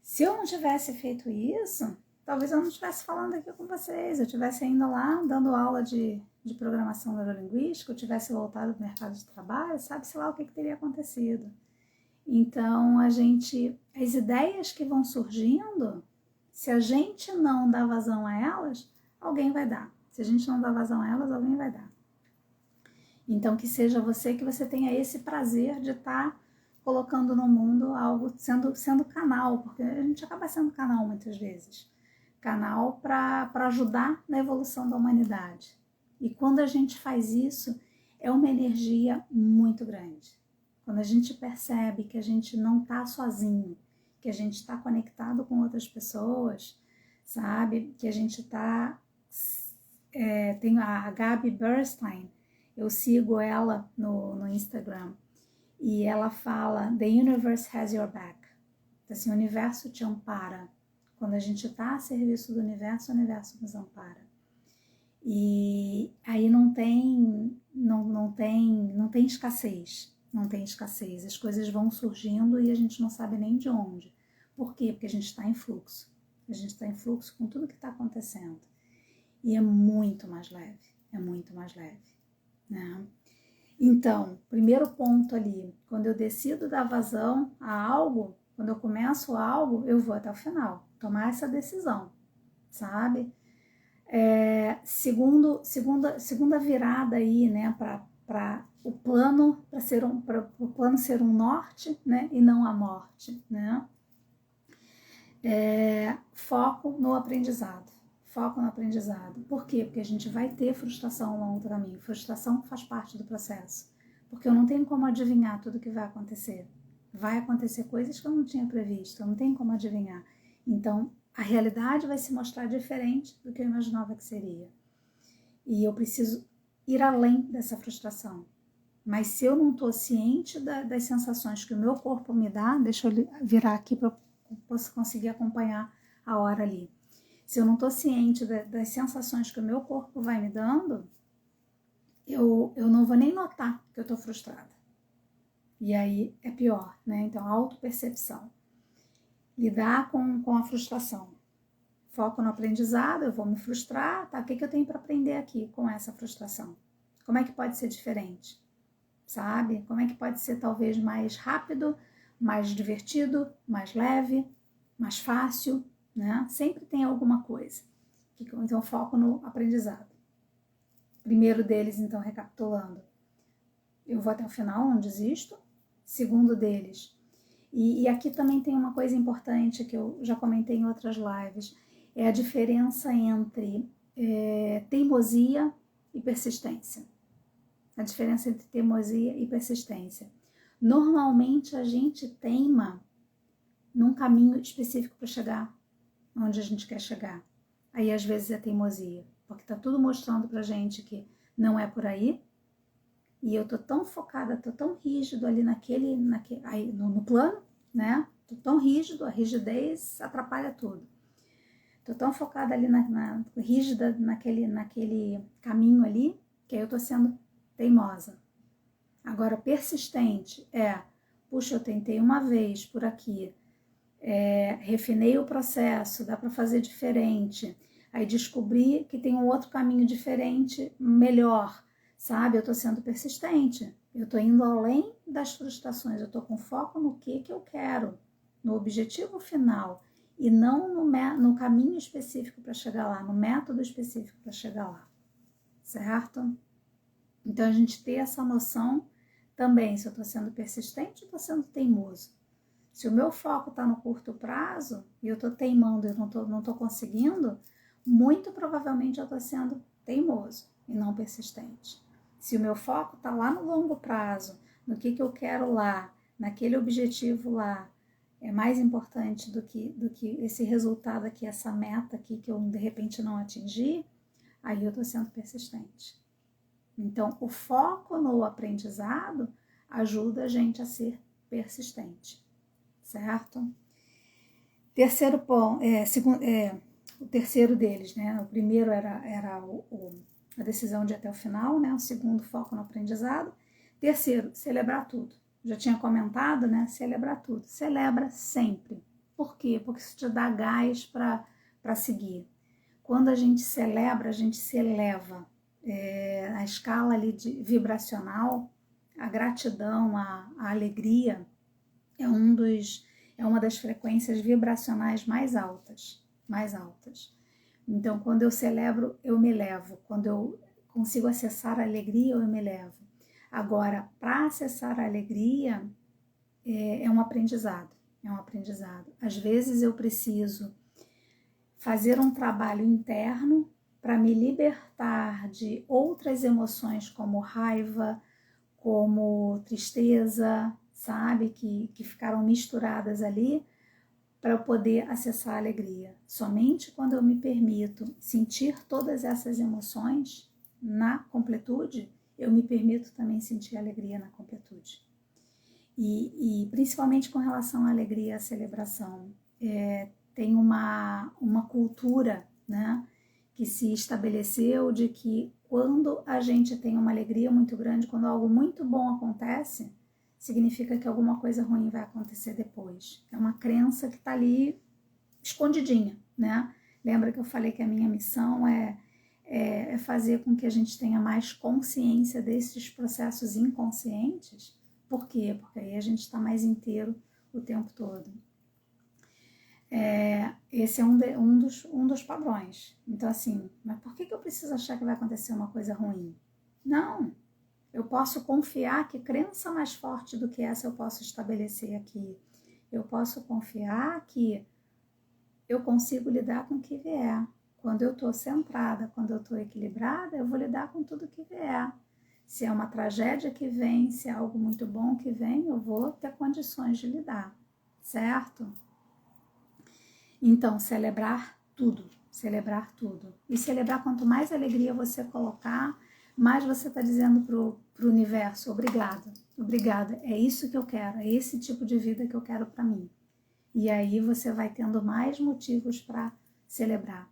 [SPEAKER 1] se eu não tivesse feito isso, talvez eu não estivesse falando aqui com vocês, eu estivesse ainda lá dando aula de programação neurolinguística, eu tivesse voltado para o mercado de trabalho, sabe-se lá o que teria acontecido. Então, as ideias que vão surgindo, se a gente não dá vazão a elas, alguém vai dar. Se a gente não dá vazão a elas, alguém vai dar. Então, que seja você, que você tenha esse prazer de estar colocando no mundo algo, sendo canal, porque a gente acaba sendo canal muitas vezes. Canal para ajudar na evolução da humanidade. E quando a gente faz isso, é uma energia muito grande. Quando a gente percebe que a gente não está sozinho, que a gente está conectado com outras pessoas, sabe? Que a gente está... tem a Gabi Bernstein, eu sigo ela no Instagram, e ela fala, The universe has your back. Então, assim, o universo te ampara. Quando a gente está a serviço do universo, o universo nos ampara. E aí não tem escassez. Não tem escassez. As coisas vão surgindo e a gente não sabe nem de onde. Por quê? Porque a gente está em fluxo. A gente está em fluxo com tudo que está acontecendo. E é muito mais leve. É muito mais leve. Né? Então, primeiro ponto ali, quando eu decido dar vazão a algo, quando eu começo algo, eu vou até o final. Tomar essa decisão, sabe? Segunda virada aí, né, para o plano o plano ser um norte, né, e não a morte, né? Foco no aprendizado. Foco no aprendizado. Por quê? Porque a gente vai ter frustração ao longo do caminho. Frustração faz parte do processo. Porque eu não tenho como adivinhar tudo que vai acontecer. Vai acontecer coisas que eu não tinha previsto, eu não tenho como adivinhar. Então, a realidade vai se mostrar diferente do que eu imaginava que seria. E eu preciso ir além dessa frustração. Mas se eu não estou ciente das sensações que o meu corpo me dá, deixa eu virar aqui para eu possa conseguir acompanhar a hora ali. Se eu não estou ciente das sensações que o meu corpo vai me dando, eu não vou nem notar que eu estou frustrada. E aí é pior, né? Então, autopercepção. Lidar com a frustração. Foco no aprendizado, eu vou me frustrar, tá? O que eu tenho para aprender aqui com essa frustração? Como é que pode ser diferente? Sabe? Como é que pode ser talvez mais rápido, mais divertido, mais leve, mais fácil, né? Sempre tem alguma coisa. Então, foco no aprendizado. Primeiro deles, então, recapitulando, eu vou até o final, não desisto. Segundo deles, e aqui também tem uma coisa importante que eu já comentei em outras lives, é a diferença entre teimosia e persistência. A diferença entre teimosia e persistência. Normalmente a gente teima num caminho específico para chegar onde a gente quer chegar. Aí às vezes é teimosia, porque tá tudo mostrando pra gente que não é por aí, e eu tô tão focada, tô tão rígido ali no plano, né? Tô tão rígido, a rigidez atrapalha tudo. Tô tão focada ali rígida naquele caminho ali, que aí eu tô sendo teimosa. Agora, persistente puxa, eu tentei uma vez por aqui, refinei o processo, dá para fazer diferente, aí descobri que tem um outro caminho diferente, melhor, sabe? Eu tô sendo persistente, Eu estou indo além das frustrações, eu estou com foco no que eu quero, no objetivo final, e não no caminho específico para chegar lá, no método específico para chegar lá, certo? Então, a gente ter essa noção também, se eu estou sendo persistente ou estou sendo teimoso. Se o meu foco está no curto prazo e eu estou teimando e não estou conseguindo, muito provavelmente eu estou sendo teimoso e não persistente. Se o meu foco está lá no longo prazo, no que eu quero lá, naquele objetivo lá, é mais importante do que esse resultado aqui, essa meta aqui que eu de repente não atingi, aí eu estou sendo persistente. Então, o foco no aprendizado ajuda a gente a ser persistente, certo? Terceiro ponto, o terceiro deles, né? O primeiro era a decisão de ir até o final, né? O segundo, foco no aprendizado. Terceiro, celebrar tudo. Já tinha comentado, né? Celebrar tudo. Celebra sempre. Por quê? Porque isso te dá gás para seguir. Quando a gente celebra, a gente se eleva. A escala ali vibracional, a gratidão, a alegria é uma das frequências vibracionais mais altas. Então, quando eu celebro, eu me elevo. Quando eu consigo acessar a alegria, eu me elevo. Agora, para acessar a alegria, é um aprendizado. Às vezes eu preciso fazer um trabalho interno para me libertar de outras emoções como raiva, como tristeza, sabe? Que ficaram misturadas ali, para eu poder acessar a alegria. Somente quando eu me permito sentir todas essas emoções na completude, eu me permito também sentir a alegria na completude. E principalmente com relação à alegria e à celebração, tem uma cultura, né, que se estabeleceu de que quando a gente tem uma alegria muito grande, quando algo muito bom acontece, significa que alguma coisa ruim vai acontecer depois. É uma crença que está ali escondidinha, né? Lembra que eu falei que a minha missão é fazer com que a gente tenha mais consciência desses processos inconscientes? Por quê? Porque aí a gente está mais inteiro o tempo todo. Esse é um dos padrões. Então, assim, mas por que eu preciso achar que vai acontecer uma coisa ruim? Não, eu posso confiar que crença mais forte do que essa eu posso estabelecer aqui. Eu posso confiar que eu consigo lidar com o que vier. Quando eu estou centrada, quando eu estou equilibrada, eu vou lidar com tudo que vier. Se é uma tragédia que vem, se é algo muito bom que vem, eu vou ter condições de lidar, certo? Então, celebrar tudo. E celebrar, quanto mais alegria você colocar, mais você está dizendo pro universo, obrigada, é isso que eu quero, é esse tipo de vida que eu quero para mim. E aí você vai tendo mais motivos para celebrar.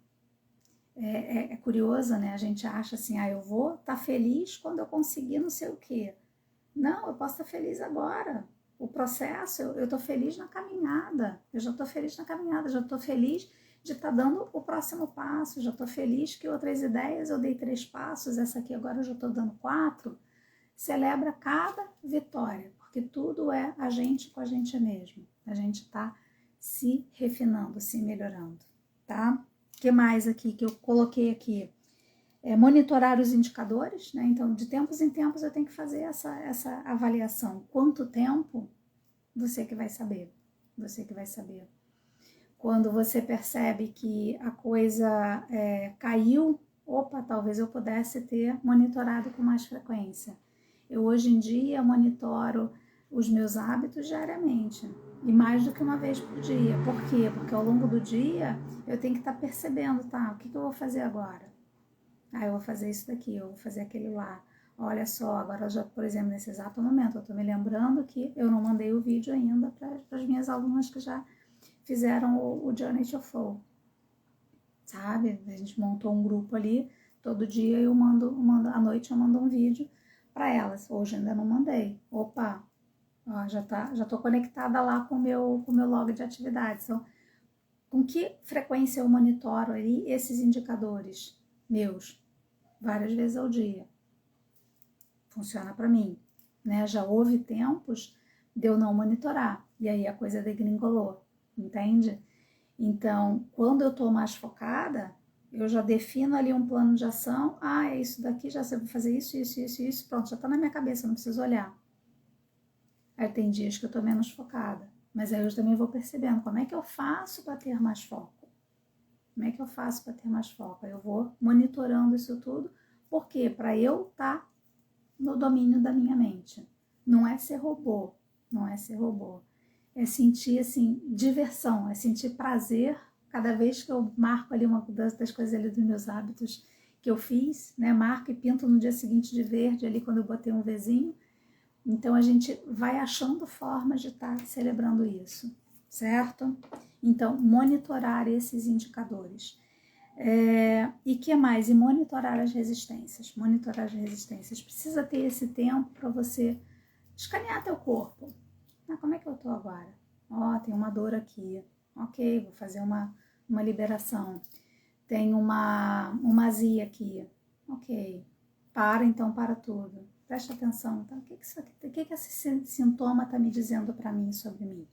[SPEAKER 1] É curioso, né? A gente acha assim, eu vou estar feliz quando eu conseguir não sei o quê. Não, eu posso estar feliz agora. O processo, eu estou feliz na caminhada. Eu já estou feliz na caminhada, já estou feliz de estar dando o próximo passo, já estou feliz que outras ideias eu dei 3 passos, essa aqui agora eu já estou dando 4. Celebra cada vitória, porque tudo é a gente com a gente mesmo. A gente está se refinando, se melhorando, tá? O que mais aqui que eu coloquei aqui? Monitorar os indicadores, né? Então, de tempos em tempos eu tenho que fazer essa avaliação. Quanto tempo? Você que vai saber. Quando você percebe que a coisa caiu, talvez eu pudesse ter monitorado com mais frequência. Eu hoje em dia monitoro os meus hábitos diariamente e mais do que uma vez por dia. Por quê? Porque ao longo do dia eu tenho que estar percebendo, o que eu vou fazer agora? Eu vou fazer isso daqui, eu vou fazer aquele lá. Olha só, agora já, por exemplo, nesse exato momento, eu estou me lembrando que eu não mandei o vídeo ainda para as minhas alunas que já fizeram o Journey to Flow, sabe? A gente montou um grupo ali, todo dia eu mando à noite eu mando um vídeo para elas. Hoje ainda não mandei. Já tô conectada lá com o meu log de atividades. Então, com que frequência eu monitoro ali esses indicadores meus? Várias vezes ao dia. Funciona para mim. né? Já houve tempos de eu não monitorar, e aí a coisa degringolou, entende? Então, quando eu estou mais focada, eu já defino ali um plano de ação, é isso daqui, já sei, vou fazer isso, pronto, já está na minha cabeça, não preciso olhar. Aí tem dias que eu estou menos focada, mas aí eu também vou percebendo como é que eu faço para ter mais foco. Como é que eu faço para ter mais foco? Aí eu vou monitorando isso tudo, porque para eu estar no domínio da minha mente. Não é ser robô, não é ser robô. É sentir, assim, diversão, é sentir prazer cada vez que eu marco ali uma das coisas ali dos meus hábitos que eu fiz, né? Marco e pinto no dia seguinte de verde ali quando eu botei um Vzinho. Então a gente vai achando formas de estar celebrando isso, certo? Então, monitorar esses indicadores. E que mais? E monitorar as resistências. Monitorar as resistências. Precisa ter esse tempo para você escanear teu corpo. Como é que eu tô agora? Tem uma dor aqui. Ok, vou fazer uma liberação. Tem uma azia aqui. Ok, então para tudo. Presta atenção. Tá? O que esse sintoma está me dizendo para mim, sobre mim?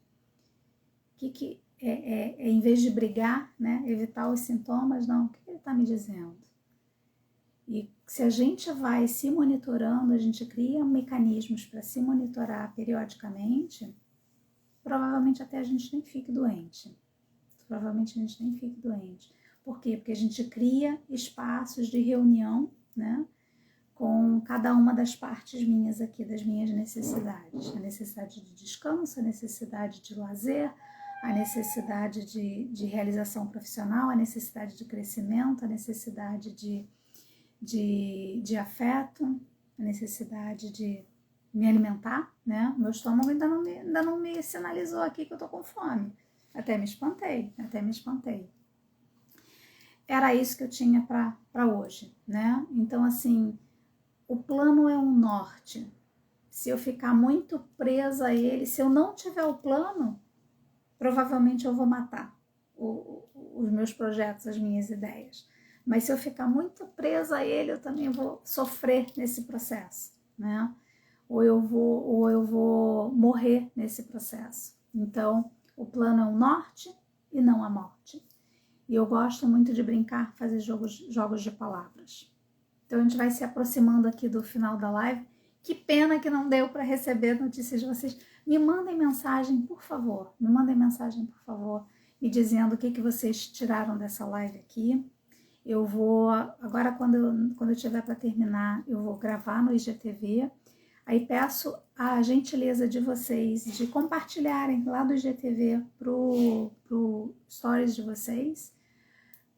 [SPEAKER 1] Em vez de brigar, né, evitar os sintomas, não, o que ele está me dizendo? E se a gente vai se monitorando, a gente cria mecanismos para se monitorar periodicamente, provavelmente até a gente nem fique doente. Provavelmente a gente nem fique doente. Por quê? Porque a gente cria espaços de reunião, né, com cada uma das partes minhas aqui, das minhas necessidades. A necessidade de descanso, a necessidade de lazer, a necessidade de realização profissional, a necessidade de crescimento, a necessidade de afeto, a necessidade de me alimentar, né? Meu estômago ainda não me sinalizou aqui que eu tô com fome. Até me espantei. Era isso que eu tinha para hoje, né? Então, assim, o plano é um norte. Se eu ficar muito presa a ele, se eu não tiver o plano, provavelmente eu vou matar os meus projetos, as minhas ideias. Mas se eu ficar muito presa a ele, eu também vou sofrer nesse processo, né? Ou eu vou morrer nesse processo. Então, o plano é o norte e não a morte. E eu gosto muito de brincar, fazer jogos de palavras. Então, a gente vai se aproximando aqui do final da live. Que pena que não deu para receber notícias de vocês. Me mandem mensagem, por favor. Me dizendo o que vocês tiraram dessa live aqui. Eu vou, agora quando eu tiver para terminar, eu vou gravar no IGTV. Aí peço a gentileza de vocês de compartilharem lá do IGTV pro stories de vocês,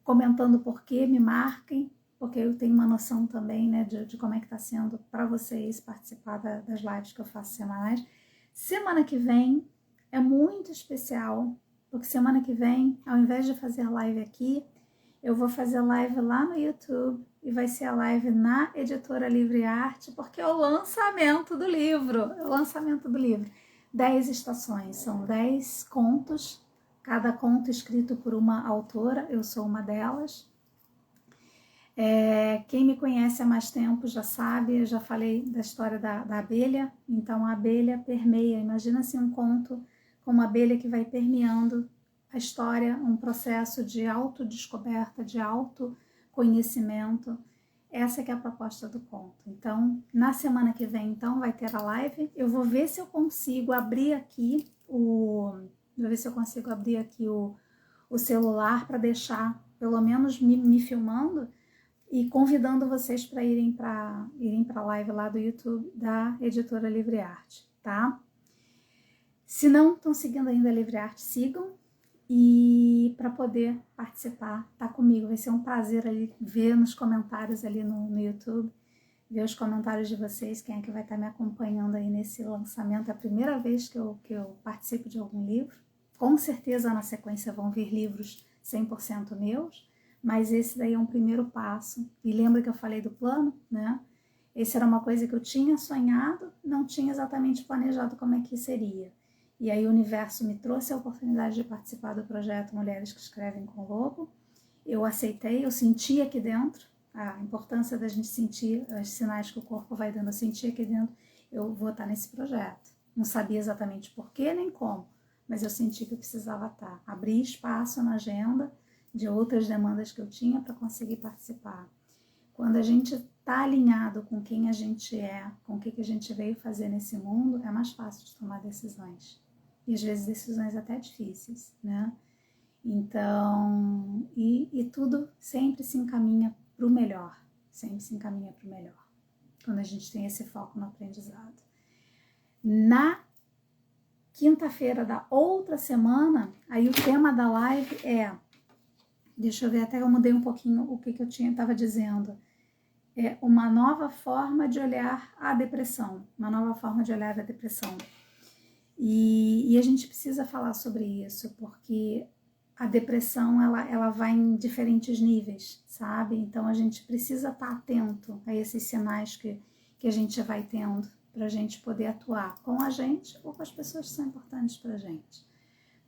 [SPEAKER 1] comentando por quê, me marquem, porque eu tenho uma noção também, né, de como é que está sendo para vocês participar das lives que eu faço semanais. Semana que vem é muito especial, porque semana que vem, ao invés de fazer live aqui, eu vou fazer live lá no YouTube e vai ser a live na Editora Livre Arte, porque é o lançamento do livro. 10 estações, são 10 contos, cada conto escrito por uma autora, eu sou uma delas. Quem me conhece há mais tempo já sabe, eu já falei da história da abelha. Então a abelha permeia, imagina assim um conto com uma abelha que vai permeando a história, um processo de autodescoberta, de autoconhecimento. Essa que é a proposta do conto. Então, na semana que vem, então, vai ter a live. Eu vou ver se eu consigo abrir aqui o celular para deixar, pelo menos, me filmando e convidando vocês para irem para a live lá do YouTube da Editora Livre Arte, tá? Se não estão seguindo ainda a Livre Arte, sigam. E para poder participar, tá comigo. Vai ser um prazer ali ver nos comentários ali no YouTube, ver os comentários de vocês, quem é que vai estar me acompanhando aí nesse lançamento. É a primeira vez que eu participo de algum livro. Com certeza na sequência vão vir livros 100% meus, mas esse daí é um primeiro passo. E lembra que eu falei do plano, né? Esse era uma coisa que eu tinha sonhado, não tinha exatamente planejado como é que seria. E aí o universo me trouxe a oportunidade de participar do projeto Mulheres que Escrevem com Lobo. Eu aceitei, eu senti aqui dentro a importância da gente sentir os sinais que o corpo vai dando, eu senti aqui dentro eu vou estar nesse projeto. Não sabia exatamente porquê nem como, mas eu senti que eu precisava estar. Abri espaço na agenda de outras demandas que eu tinha para conseguir participar. Quando a gente está alinhado com quem a gente é, com o que a gente veio fazer nesse mundo, é mais fácil de tomar decisões. E às vezes decisões até difíceis, né? Então, e tudo sempre se encaminha para o melhor. Sempre se encaminha para o melhor. Quando a gente tem esse foco no aprendizado. Na quinta-feira da outra semana, aí o tema da live é... Deixa eu ver, até eu mudei um pouquinho o que eu estava dizendo. É uma nova forma de olhar a depressão. Uma nova forma de olhar a depressão. E a gente precisa falar sobre isso, porque a depressão, ela vai em diferentes níveis, sabe? Então, a gente precisa estar atento a esses sinais que a gente vai tendo, para a gente poder atuar com a gente ou com as pessoas que são importantes para a gente.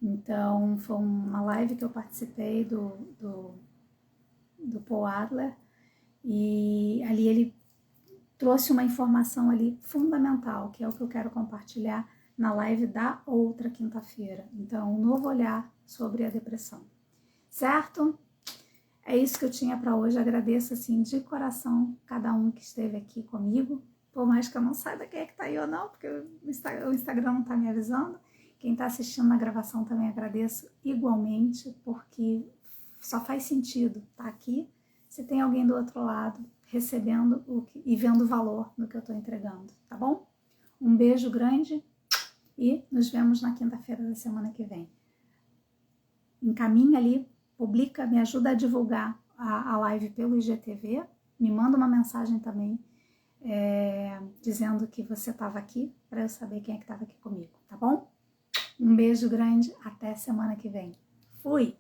[SPEAKER 1] Então, foi uma live que eu participei do Paul Adler, e ali ele trouxe uma informação ali fundamental, que é o que eu quero compartilhar na live da outra quinta-feira. Então, um novo olhar sobre a depressão. Certo? É isso que eu tinha para hoje. Agradeço, assim, de coração cada um que esteve aqui comigo. Por mais que eu não saiba quem é que está aí ou não, porque o Instagram não está me avisando. Quem está assistindo na gravação também agradeço igualmente, porque só faz sentido estar aqui se tem alguém do outro lado recebendo e vendo valor no que eu estou entregando, tá bom? Um beijo grande e nos vemos na quinta-feira da semana que vem. Encaminha ali, publica, me ajuda a divulgar a live pelo IGTV, me manda uma mensagem também dizendo que você estava aqui, para eu saber quem é que estava aqui comigo, tá bom? Um beijo grande, até semana que vem. Fui!